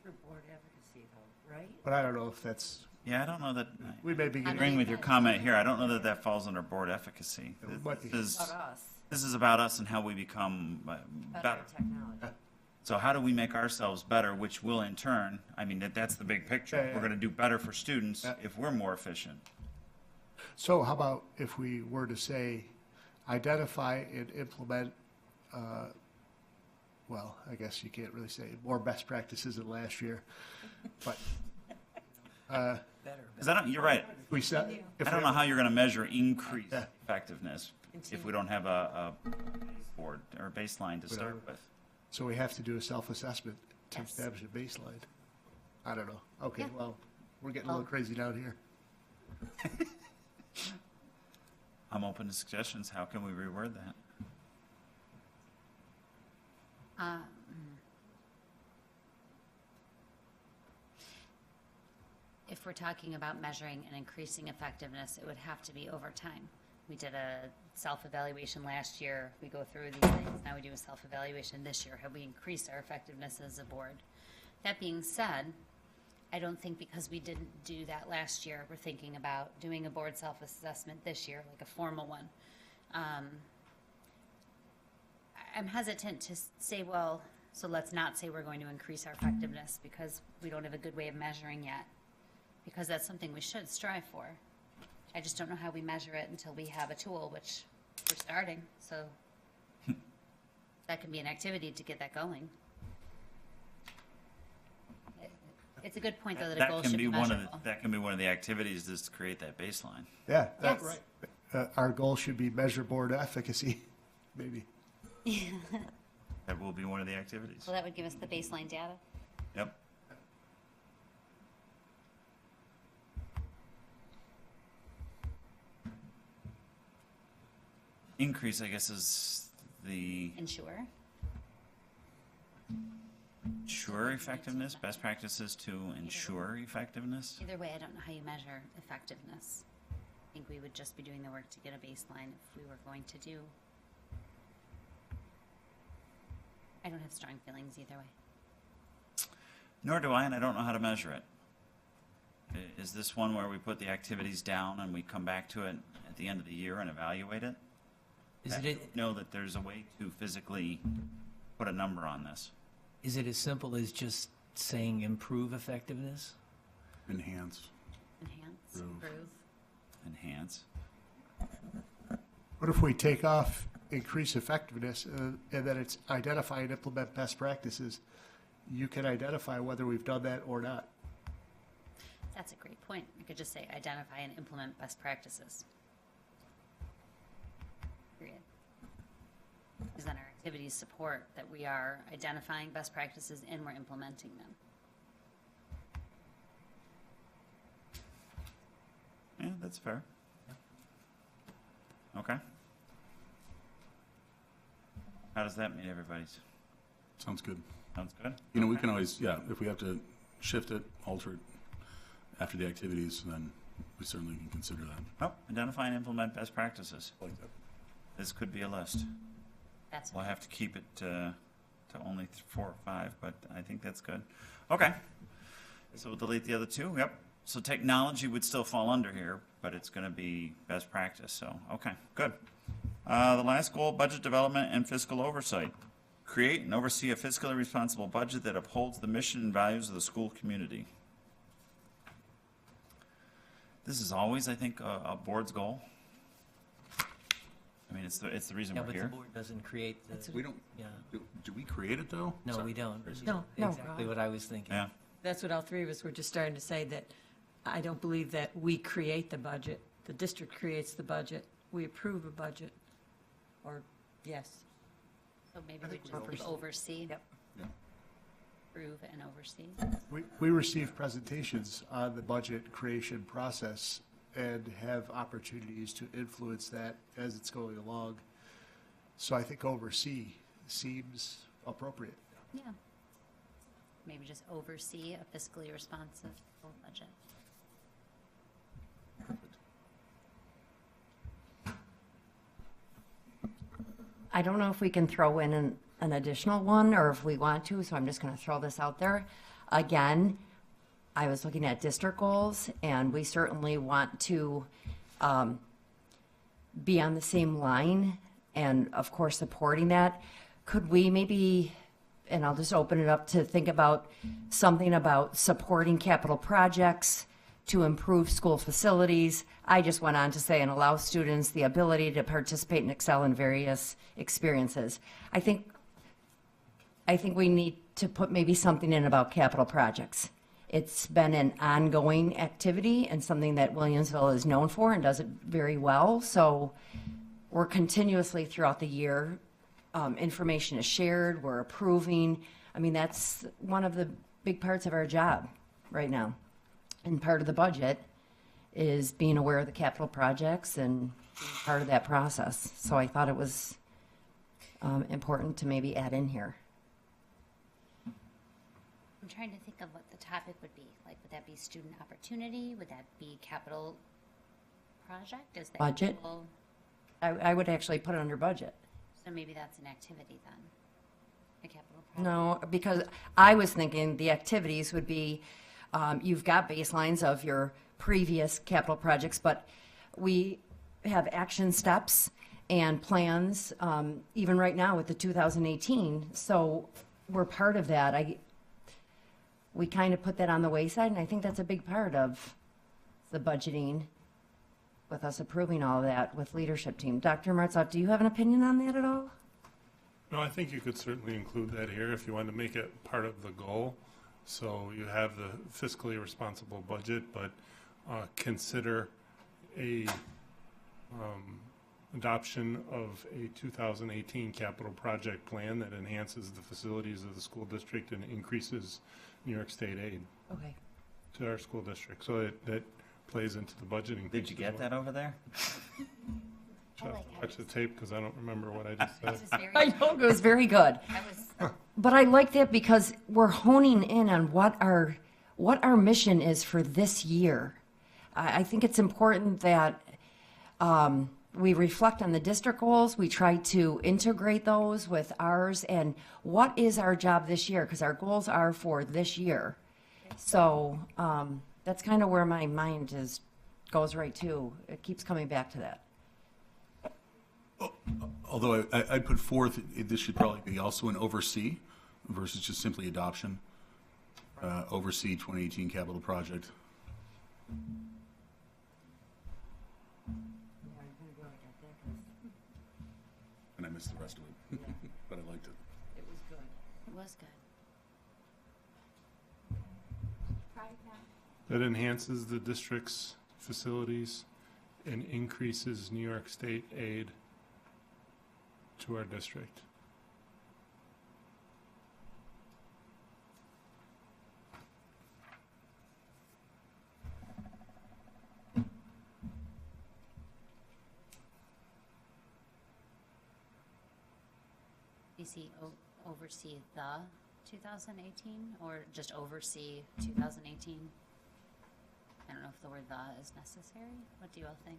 For board advocacy though, right? But I don't know if that's, Yeah, I don't know that, we may be getting. agreeing with your comment here, I don't know that that falls under board efficacy. It might be. This is, About us, this is about us and how we become better. better technology. So how do we make ourselves better, which will in turn, I mean, that's the big picture. Yeah, yeah. We're gonna do better for students Yeah. if we're more efficient. So how about if we were to say, identify and implement, well, I guess you can't really say more best practices than last year, but Better. Because I don't, you're right. we said, if I don't we know how you're gonna measure increased Yeah. effectiveness if we don't have a board or baseline to start with. so we have to do a self-assessment to Yes. establish a baseline. I don't know. Okay, Yeah. well, we're getting a little crazy down here. I'm open to suggestions. How can we reword that? If we're talking about measuring and increasing effectiveness, it would have to be over time. We did a self-evaluation last year. We go through these things. Now we do a self-evaluation this year. Have we increased our effectiveness as a board? That being said, I don't think because we didn't do that last year, we're thinking about doing a board self-assessment this year, like a formal one. I'm hesitant to say, well, so let's not say we're going to increase our effectiveness because we don't have a good way of measuring yet. Because that's something we should strive for. I just don't know how we measure it until we have a tool, which we're starting, so that can be an activity to get that going. It's a good point, though, that a goal should be measurable. That can be one of the activities is to create that baseline. Yeah, that's Yes. right. Our goal should be measure board efficacy, maybe. That will be one of the activities. So that would give us the baseline data. Yep. Increase, I guess, is the Ensure. ensure effectiveness, best practices to ensure effectiveness. Either way, I don't know how you measure effectiveness. I think we would just be doing the work to get a baseline if we were going to do. I don't have strong feelings either way. Nor do I, and I don't know how to measure it. Is this one where we put the activities down and we come back to it at the end of the year and evaluate it? Is I it, don't know that there's a way to physically put a number on this. is it as simple as just saying improve effectiveness? Enhance. Enhance, Improve. improve. Enhance. What if we take off increase effectiveness and then it's identify and implement best practices? You can identify whether we've done that or not. That's a great point. You could just say identify and implement best practices. Period. Because then our activities support that we are identifying best practices and we're implementing them. Yeah, that's fair. Okay. How does that meet everybody's? Sounds good. Sounds good? You know, we Okay. can always, yeah, if we have to shift it, alter it after the activities, then we certainly can consider that. Oh, identify and implement best practices. Like that. This could be a list. That's We'll have to keep it to only 4 or 5, but I think that's good. Okay. So we'll delete the other 2. Yep. So technology would still fall under here, but it's going to be best practice. So, okay, good. The last goal, budget development and fiscal oversight. Create and oversee a fiscally responsible budget that upholds the mission and values of the school community. This is always, I think, a board's goal. I mean, it's the reason Yeah, we're but the here. board doesn't create the, We don't, yeah, do we create it, though? no, Sorry. we don't. No. Exactly what I was thinking. Yeah. That's what all three of us were just starting to say, that I don't believe that we create the budget. The district creates the budget. We approve a budget. Or, yes. So maybe we just oversee. Yep. Yeah. approve and oversee. We receive presentations on the budget creation process and have opportunities to influence that as it's going along. So I think oversee seems appropriate. Yeah. Maybe just oversee a fiscally responsive budget. I don't know if we can throw in an additional one or if we want to, so I'm just going to throw this out there. Again, I was looking at district goals, and we certainly want to be on the same line and, of course, supporting that. Could we maybe, and I'll just open it up to think about something about supporting capital projects to improve school facilities. I just went on to say, and allow students the ability to participate and excel in various experiences. I think we need to put maybe something in about capital projects. It's been an ongoing activity and something that Williamsville is known for and does it very well. So we're continuously throughout the year, information is shared, we're approving. I mean, that's one of the big parts of our job right now. And part of the budget is being aware of the capital projects and being part of that process. So I thought it was important to maybe add in here. I'm trying to think of what the topic would be. Like, would that be student opportunity? Would that be capital project? Is that Budget. capital- I would actually put it under budget. So maybe that's an activity then, a capital project. No, because I was thinking the activities would be, you've got baselines of your previous capital projects, but we have action steps and plans, even right now with the 2018. So we're part of that. We kind of put that on the wayside, and I think that's a big part of the budgeting with us approving all of that with leadership team. Dr. Martzoff, do you have an opinion on that at all? No, I think you could certainly include that here if you want to make it part of the goal. So you have the fiscally responsible budget, but consider a adoption of a 2018 capital project plan that enhances the facilities of the school district and increases New York State aid Okay. to our school district. So that plays into the budgeting. Did you get that over there? Watch the tape because I don't remember what I just said. This is very, I know, it was very good. I was, But I like that because we're honing in on what our mission is for this year. I think it's important that we reflect on the district goals. We try to integrate those with ours and what is our job this year, because our goals are for this year. So that's kind of where my mind goes right to. It keeps coming back to that. Although I'd put forth, this should probably be also an oversee versus just simply adoption. Oversee 2018 capital project. And I missed the rest of it, but I liked it. It was good. it was good. That enhances the district's facilities and increases New York State aid to our district. You see, oversee the 2018 or just oversee 2018? I don't know if the word "the" is necessary. What do you all think?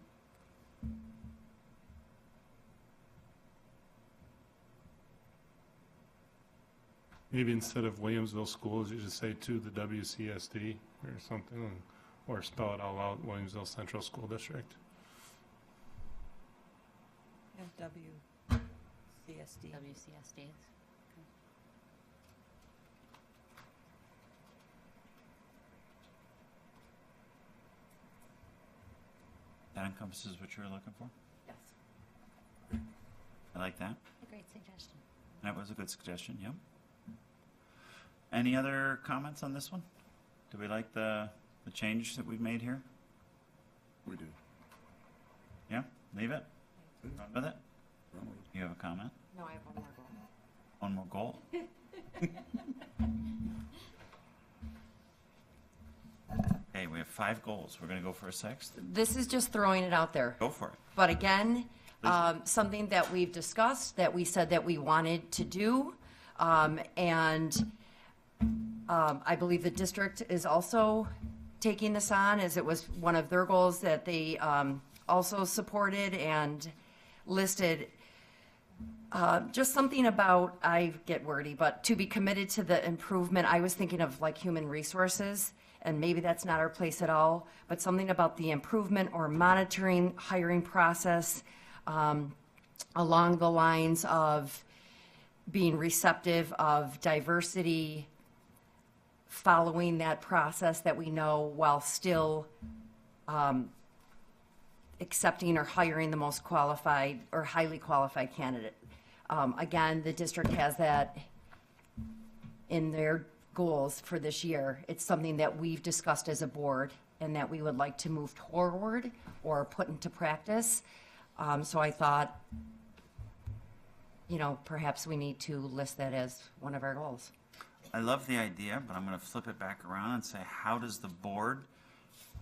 Maybe instead of Williamsville Schools, you just say to the WCSD or something, or spell it all out, Williamsville Central School District. WCSD. WCSD. That encompasses what you were looking for? Yes. I like that. A great suggestion. That was a good suggestion, yep. Any other comments on this one? Do we like the change that we've made here? We do. Yeah, leave it? Run with it? You have a comment? No, I have one more goal. One more goal? Okay, we have 5 goals. We're going to go for a 6th. This is just throwing it out there. Go for it. But again, something that we've discussed, that we said that we wanted to do, and I believe the district is also taking this on, as it was one of their goals that they also supported and listed. Just something about, I get wordy, but to be committed to the improvement, I was thinking of like human resources, and maybe that's not our place at all, but something about the improvement or monitoring hiring process along the lines of being receptive of diversity, following that process that we know, while still accepting or hiring the most qualified or highly qualified candidate. Again, the district has that in their goals for this year. It's something that we've discussed as a board and that we would like to move forward or put into practice. So I thought, perhaps we need to list that as one of our goals. I love the idea, but I'm going to flip it back around and say, how does the board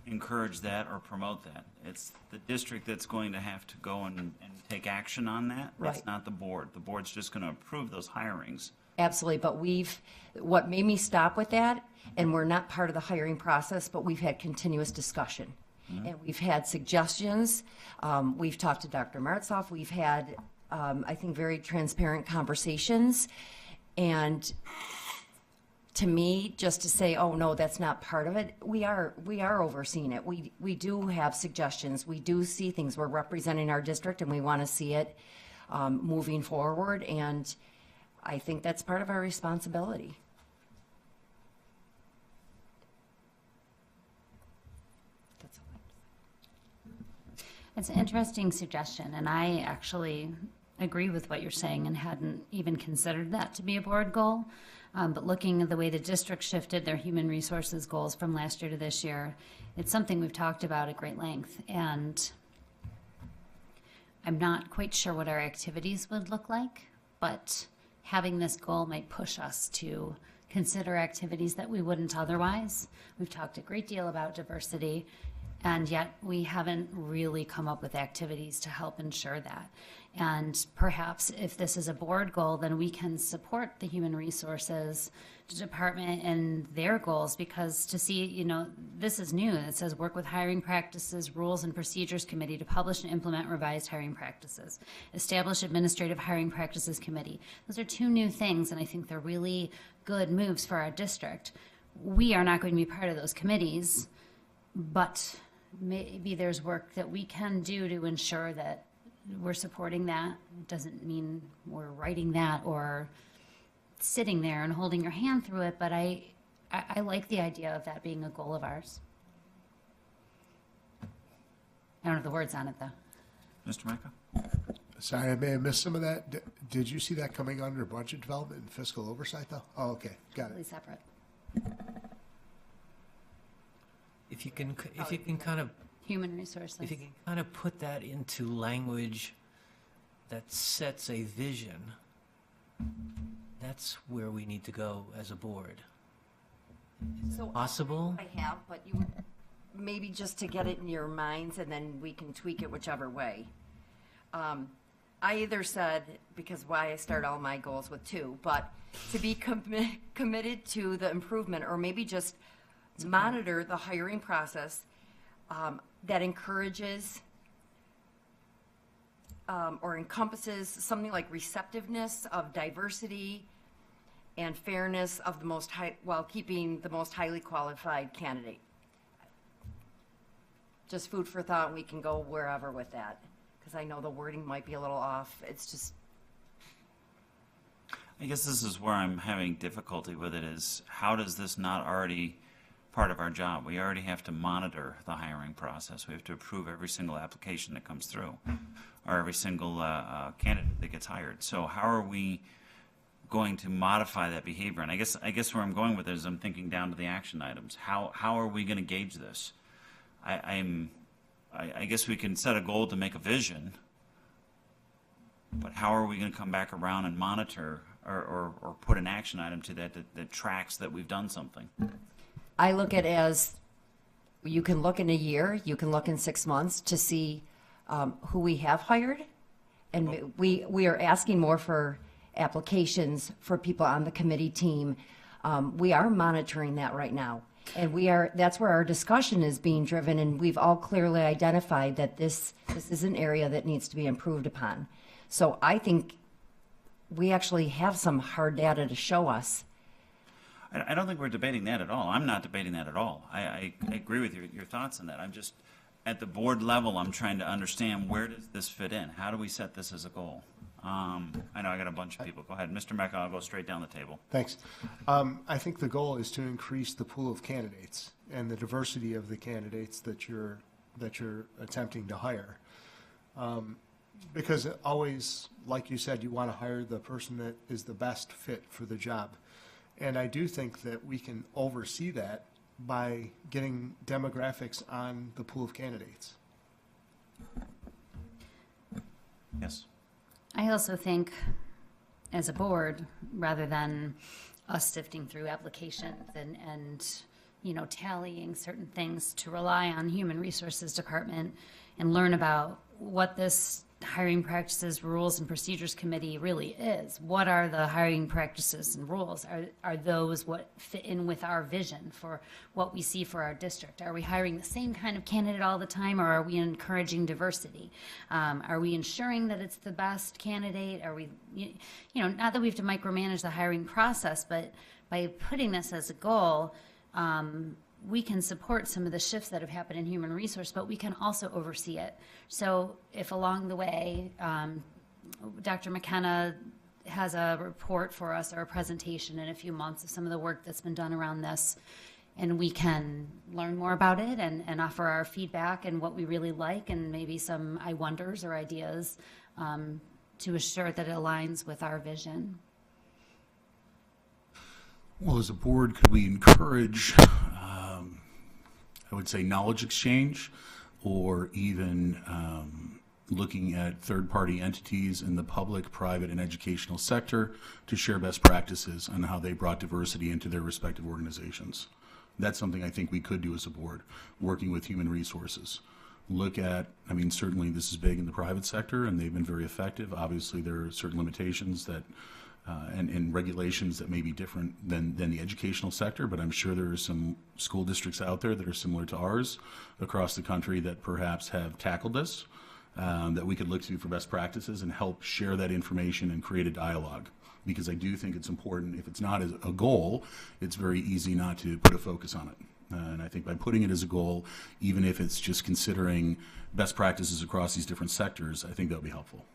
encourage that or promote that? It's the district that's going to have to go and take action on that. Right. It's not the board. The board's just going to approve those hirings. Absolutely, but what made me stop with that, and we're not part of the hiring process, but we've had continuous discussion. And we've had suggestions. We've talked to Dr. Martzoff. We've had, I think, very transparent conversations. And to me, just to say, oh, no, that's not part of it, we are overseeing it. We do have suggestions. We do see things. We're representing our district, and we want to see it moving forward. And I think that's part of our responsibility. That's all. It's an interesting suggestion, and I actually agree with what you're saying and hadn't even considered that to be a board goal. But looking at the way the district shifted their human resources goals from last year to this year, it's something we've talked about at great length. And I'm not quite sure what our activities would look like, but having this goal might push us to consider activities that we wouldn't otherwise. We've talked a great deal about diversity, and yet we haven't really come up with activities to help ensure that. And perhaps if this is a board goal, then we can support the human resources department and their goals, because to see, this is new. It says work with hiring practices, rules and procedures committee to publish and implement revised hiring practices. Establish administrative hiring practices committee. Those are 2 new things, and I think they're really good moves for our district. We are not going to be part of those committees, but maybe there's work that we can do to ensure that we're supporting that. It doesn't mean we're writing that or sitting there and holding your hand through it, but I like the idea of that being a goal of ours. I don't have the words on it, though. Mr. Micah? Sorry, I may have missed some of that. Did you see that coming under budget development and fiscal oversight, though? Oh, okay, got Totally it. separate. If you can kind of Human resources. If you can kind of put that into language that sets a vision, that's where we need to go as a board. Is it possible? I have, but you maybe just to get it in your minds, and then we can tweak it whichever way. I either said, because why I start all my goals with 2, but to be committed to the improvement, or maybe just monitor the hiring process that encourages or encompasses something like receptiveness of diversity and fairness of the most while keeping the most highly qualified candidate. Just food for thought, and we can go wherever with that, because I know the wording might be a little off. It's just, I guess this is where I'm having difficulty with it, is how does this not already part of our job? We already have to monitor the hiring process. We have to approve every single application that comes through, or every single candidate that gets hired. So how are we going to modify that behavior? And I guess where I'm going with it is I'm thinking down to the action items. How are we going to gauge this? I guess we can set a goal to make a vision, but how are we going to come back around and monitor or put an action item to that tracks that we've done something? I look at it as You can look in a year, you can look in 6 months to see who we have hired. And we are asking more for applications for people on the committee team. We are monitoring that right now. And that's where our discussion is being driven, and we've all clearly identified that this is an area that needs to be improved upon. So I think we actually have some hard data to show us. I don't think we're debating that at all. I'm not debating that at all. I agree with your thoughts on that. I'm just, at the board level, I'm trying to understand, where does this fit in? How do we set this as a goal? I know I got a bunch of people. Go ahead. Mr. Mecca, I'll go straight down the table. Thanks. I think the goal is to increase the pool of candidates and the diversity of the candidates that you're attempting to hire. Because always, like you said, you want to hire the person that is the best fit for the job. And I do think that we can oversee that by getting demographics on the pool of candidates. Yes. I also think, as a board, rather than us sifting through applications and tallying certain things, to rely on Human Resources Department and learn about what this hiring practices, rules, and procedures committee really is. What are the hiring practices and rules? Are those what fit in with our vision for what we see for our district? Are we hiring the same kind of candidate all the time, or are we encouraging diversity? Are we ensuring that it's the best candidate? Are we, not that we have to micromanage the hiring process, but by putting this as a goal, we can support some of the shifts that have happened in human resource, but we can also oversee it. So if along the way, Dr. McKenna has a report for us or a presentation in a few months of some of the work that's been done around this, and we can learn more about it and offer our feedback and what we really like, and maybe some I wonders or ideas to assure that it aligns with our vision. Well, as a board, could we encourage, I would say, knowledge exchange, or even looking at third-party entities in the public, private, and educational sector to share best practices on how they brought diversity into their respective organizations? That's something I think we could do as a board, working with human resources. Look at, certainly this is big in the private sector, and they've been very effective. Obviously, there are certain limitations that and regulations that may be different than the educational sector, but I'm sure there are some school districts out there that are similar to ours across the country that perhaps have tackled this, that we could look to for best practices and help share that information and create a dialogue. Because I do think it's important, if it's not as a goal, it's very easy not to put a focus on it. And I think by putting it as a goal, even if it's just considering best practices across these different sectors, I think that would be helpful.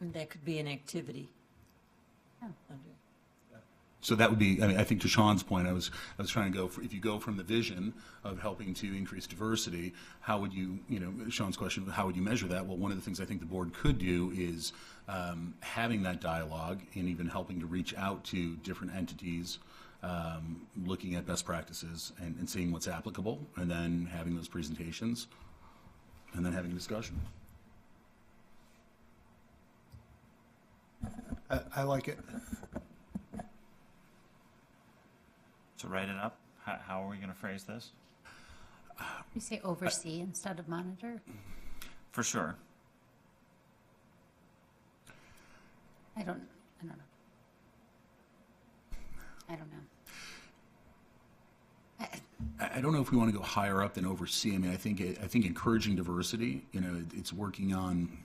That could be an activity. So that would be, I think to Sean's point, I was trying to go, if you go from the vision of helping to increase diversity, how would you, Sean's question, how would you measure that? Well, one of the things I think the board could do is having that dialogue and even helping to reach out to different entities, looking at best practices and seeing what's applicable, and then having those presentations, and then having a discussion. I like it. So write it up. How are we going to phrase this? You say oversee instead of monitor? For sure. I don't know. I don't know if we want to go higher up than oversee. I think encouraging diversity, it's working on,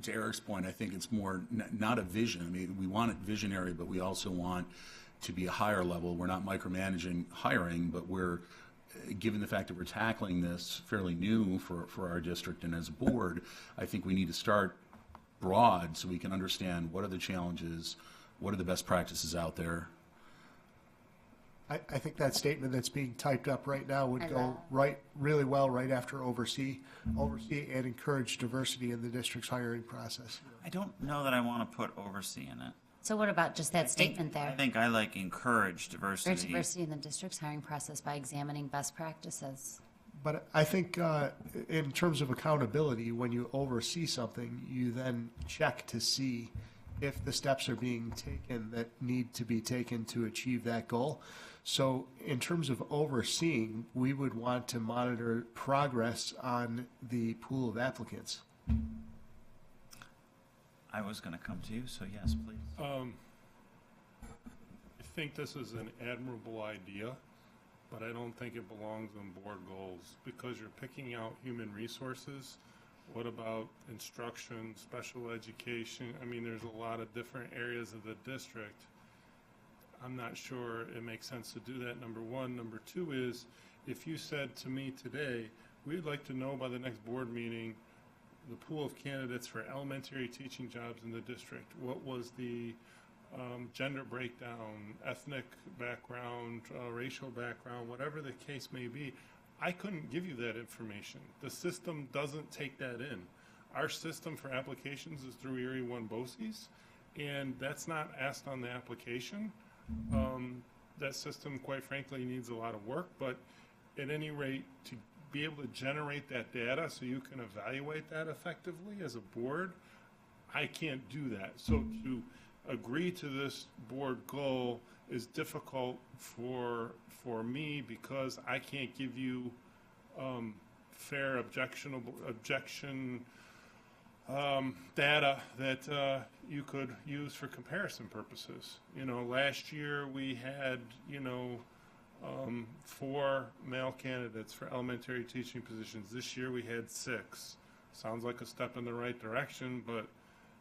to Eric's point, I think it's more not a vision. We want it visionary, but we also want to be a higher level. We're not micromanaging hiring, but we're, given the fact that we're tackling this fairly new for our district and as a board, I think we need to start broad so we can understand what are the challenges, what are the best practices out there. I think that statement that's being typed up right now would go really well right after oversee and encourage diversity in the district's hiring process. I don't know that I want to put oversee in it. So what about just that statement there? I think I like encourage diversity. Encourage diversity in the district's hiring process by examining best practices. But I think in terms of accountability, when you oversee something, you then check to see if the steps are being taken that need to be taken to achieve that goal. So in terms of overseeing, we would want to monitor progress on the pool of applicants. I was going to come to you, so yes, please. I think this is an admirable idea, but I don't think it belongs in board goals because you're picking out human resources. What about instruction, special education? I mean, there's a lot of different areas of the district. I'm not sure it makes sense to do that, number one. Number two is, if you said to me today, we'd like to know by the next board meeting the pool of candidates for elementary teaching jobs in the district. What was the gender breakdown, ethnic background, racial background, whatever the case may be, I couldn't give you that information. The system doesn't take that in. Our system for applications is through Erie One BOCES, and that's not asked on the application. That system, quite frankly, needs a lot of work, but at any rate, to be able to generate that data so you can evaluate that effectively as a board, I can't do that. So to agree to this board goal is difficult for me because I can't give you fair objection data that you could use for comparison purposes. You know, last year we had, 4 male candidates for elementary teaching positions. This year we had 6. Sounds like a step in the right direction, but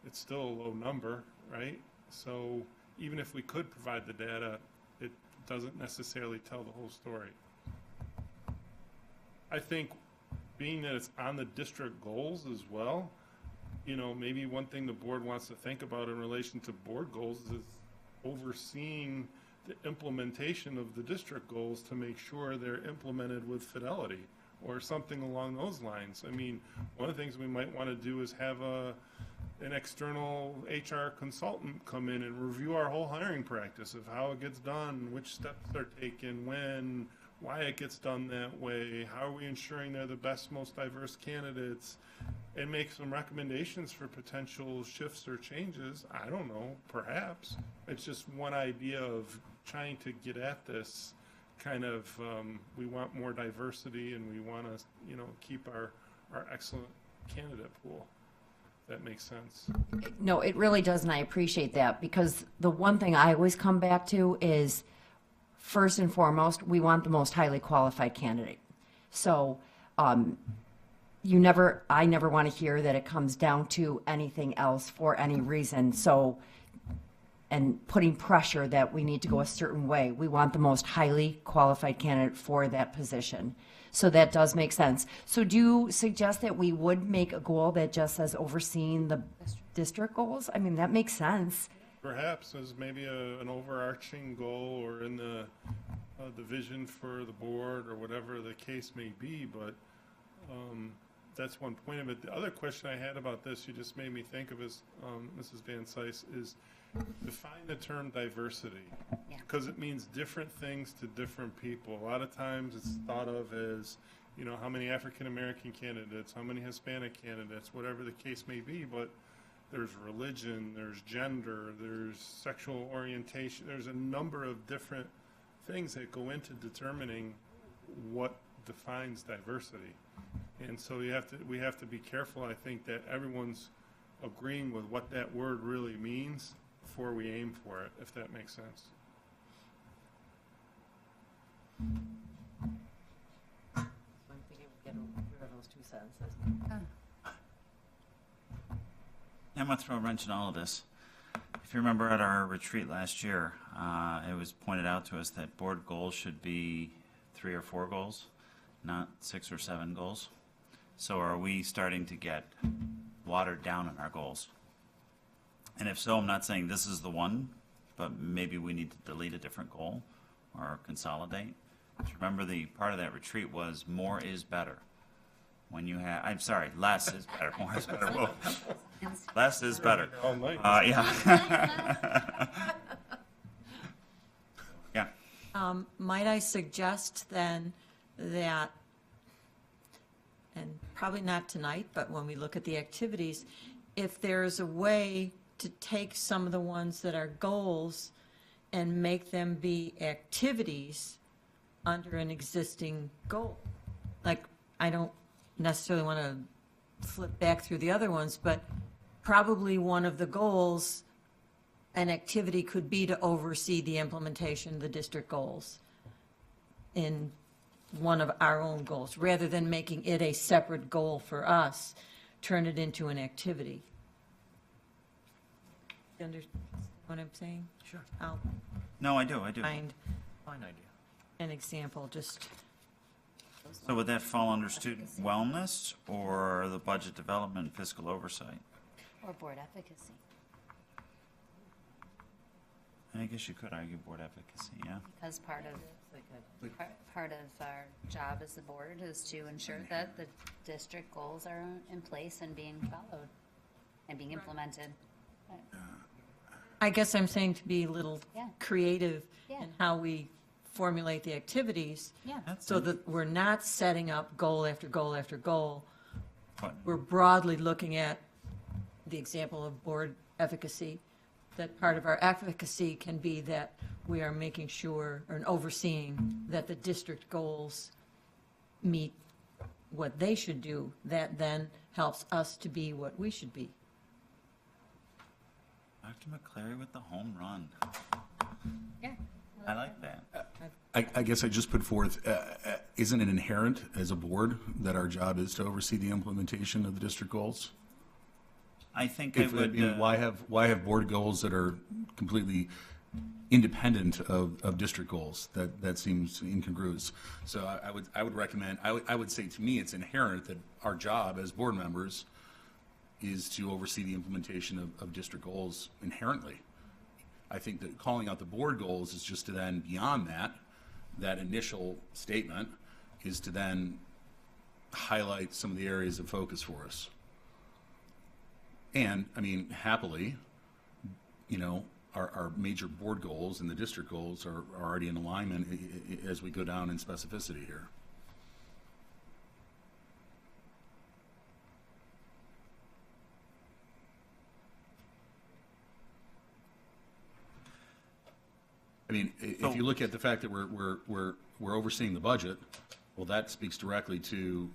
it's still a low number, right? So even if we could provide the data, it doesn't necessarily tell the whole story. I think being that it's on the district goals as well, maybe one thing the board wants to think about in relation to board goals is overseeing the implementation of the district goals to make sure they're implemented with fidelity or something along those lines. I mean, one of the things we might want to do is have an external HR consultant come in and review our whole hiring practice of how it gets done, which steps are taken, when, why it gets done that way, how are we ensuring they're the best, most diverse candidates, and make some recommendations for potential shifts or changes. I don't know, perhaps. It's just one idea of trying to get at this kind of, we want more diversity and we want to, keep our excellent candidate pool. That makes sense. No, it really does, and I appreciate that, because the one thing I always come back to is, first and foremost, we want the most highly qualified candidate. So I never want to hear that it comes down to anything else for any reason. So, and putting pressure that we need to go a certain way. We want the most highly qualified candidate for that position. So that does make sense. So do you suggest that we would make a goal that just says overseeing the district goals? I mean, that makes sense. Perhaps as maybe an overarching goal or in the vision for the board or whatever the case may be, but that's one point of it. The other question I had about this, you just made me think of is, Mrs. Van Cise, is define the term diversity, because it means different things to different people. A lot of times it's thought of as, how many African American candidates, how many Hispanic candidates, whatever the case may be, but there's religion, there's gender, there's sexual orientation, there's a number of different things that go into determining what defines diversity. And so we have to be careful, I think, that everyone's agreeing with what that word really means before we aim for it, if that makes sense. So I'm thinking we get rid of those 2 sentences. I'm going to throw a wrench in all of this. If you remember at our retreat last year, it was pointed out to us that board goals should be 3 or 4 goals, not 6 or 7 goals. So are we starting to get watered down in our goals? And if so, I'm not saying this is the one, but maybe we need to delete a different goal or consolidate. Because remember, the part of that retreat was more is better. When you have, less is better. More is better. Whoa. Less is better. Yeah. Yeah. Might I suggest then that, and probably not tonight, but when we look at the activities, if there's a way to take some of the ones that are goals and make them be activities under an existing goal. Like, I don't necessarily want to flip back through the other ones, but probably one of the goals, an activity could be to oversee the implementation of the district goals in one of our own goals, rather than making it a separate goal for us, turn it into an activity. You understand what I'm saying? Sure. I'll No, I do. find Fine idea. an example, just, So would that fall under student wellness or the budget development and fiscal oversight? Or board efficacy. I guess you could argue board efficacy, yeah. Because part of our job as the board is to ensure that the district goals are in place and being followed and being implemented. I guess I'm saying to be a little Yeah. creative Yeah. in how we formulate the activities, Yeah. so that we're not setting up goal after goal after goal. But We're broadly looking at the example of board efficacy, that part of our efficacy can be that we are making sure, or overseeing, that the district goals meet what they should do. That then helps us to be what we should be. Dr. McClary with the home run. Yeah. I like that. I guess I just put forth, isn't it inherent as a board that our job is to oversee the implementation of the district goals? I think I would. Why have board goals that are completely independent of district goals? That seems incongruous. So I would recommend, I would say, to me, it's inherent that our job as board members is to oversee the implementation of district goals inherently. I think that calling out the board goals is just to then, beyond that initial statement, is to then highlight some of the areas of focus for us. And, I mean, happily, you know, our major board goals and the district goals are already in alignment as we go down in specificity here. I mean, if you look at the fact that we're overseeing the budget, well, that speaks directly to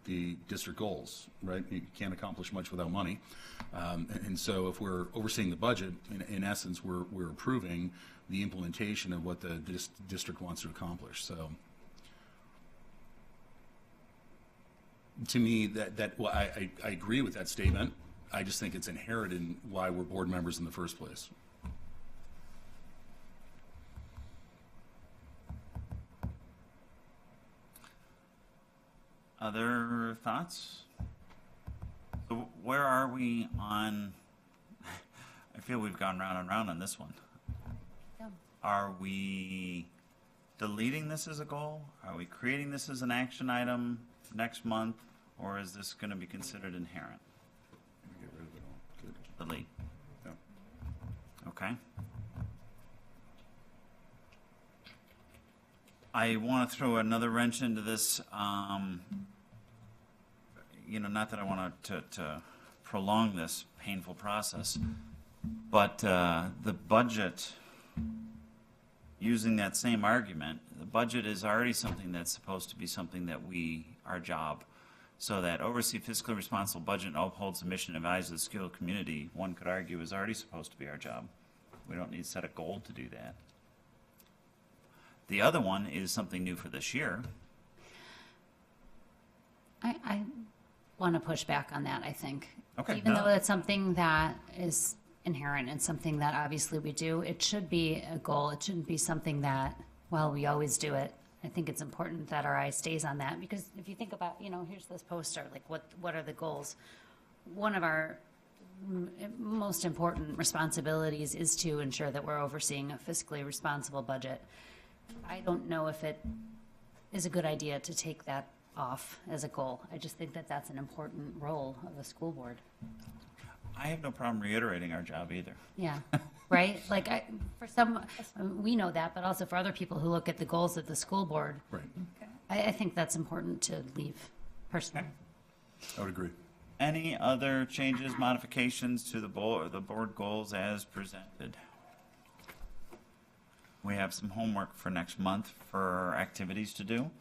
the district goals, right? You can't accomplish much without money. And so if we're overseeing the budget, in essence, we're approving the implementation of what the district wants to accomplish. So to me, well, I agree with that statement. I just think it's inherent in why we're board members in the first place. Other thoughts? So where are we on, I feel we've gone round and round on this one. Yeah. Are we deleting this as a goal? Are we creating this as an action item next month? Or is this going to be considered inherent? Get rid of it all. Good. Delete. Yeah. Okay. I want to throw another wrench into this. You know, not that I want to prolong this painful process, but the budget, using that same argument, the budget is already something that's supposed to be something that our job. So that oversee fiscally responsible budget and upholds the mission and values of the school community, one could argue, is already supposed to be our job. We don't need to set a goal to do that. The other one is something new for this year. I want to push back on that, I think. Okay, Even no. though it's something that is inherent and something that obviously we do, it should be a goal. It shouldn't be something that, well, we always do it. I think it's important that our eye stays on that, because if you think about, you know, here's this poster, like what are the goals? One of our most important responsibilities is to ensure that we're overseeing a fiscally responsible budget. I don't know if it is a good idea to take that off as a goal. I just think that that's an important role of a school board. I have no problem reiterating our job either. Yeah, right? Like, for some, we know that, but also for other people who look at the goals of the school board, Right. I think that's important to leave personally. I would agree. Any other changes, modifications to the board goals as presented? We have some homework for next month for activities to do.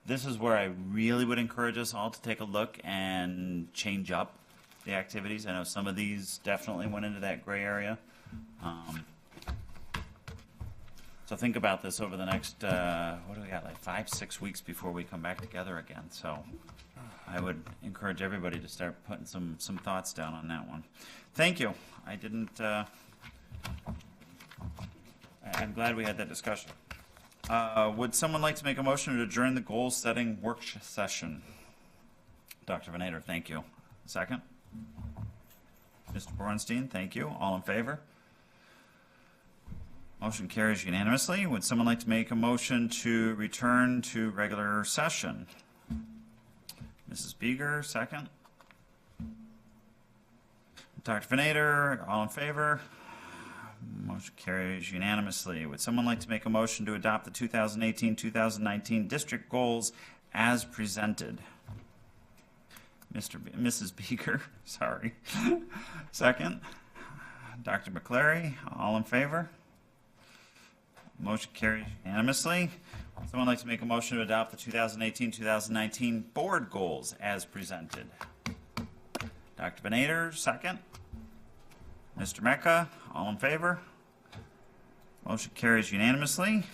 This is where I really would encourage us all to take a look and change up the activities. I know some of these definitely went into that gray area. So think about this over the next, what do we got, like 5-6 weeks before we come back together again. So I would encourage everybody to start putting some thoughts down on that one. Thank you. I didn't, I'm glad we had that discussion. Would someone like to make a motion to adjourn the goal-setting work session? Dr. Van Ader, thank you. Second? Mr. Bornstein, thank you. All in favor? Motion carries unanimously. Would someone like to make a motion to return to regular session? Mrs. Beeger, second. Dr. Van Ader, all in favor? Motion carries unanimously. Would someone like to make a motion to adopt the 2018-2019 district goals as presented? Mrs. Beeger, sorry. Second. Dr. McClary, all in favor? Motion carries unanimously. Would someone like to make a motion to adopt the 2018-2019 board goals as presented? Dr. Van Ader, second. Mr. Mecca, all in favor? Motion carries unanimously.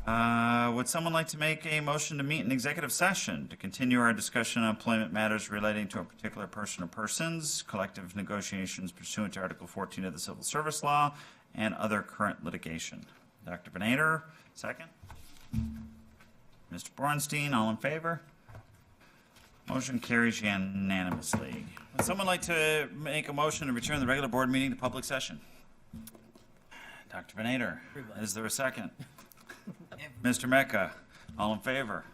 Would someone like to make a motion to meet in executive session to continue our discussion on employment matters relating to a particular person or persons, collective negotiations pursuant to Article 14 of the Civil Service Law, and other current litigation? Dr. Van Ader, second. Mr. Bornstein, all in favor? Motion carries unanimously. Would someone like to make a motion to return the regular board meeting to public session? Dr. Van Ader, is there a second? Mr. Mecca, all in favor?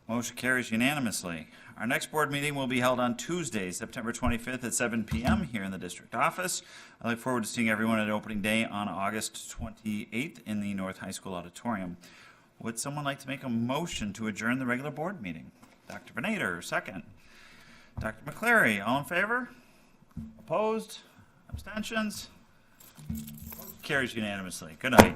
Motion carries unanimously. Our next board meeting will be held on Tuesday, September 25th at 7 p.m. here in the district office. I look forward to seeing everyone at opening day on August 28th in the North High School auditorium. Would someone like to make a motion to adjourn the regular board meeting? Dr. Van Ader, second. Dr. McClary, all in favor? Opposed? Abstentions? Carries unanimously. Good night.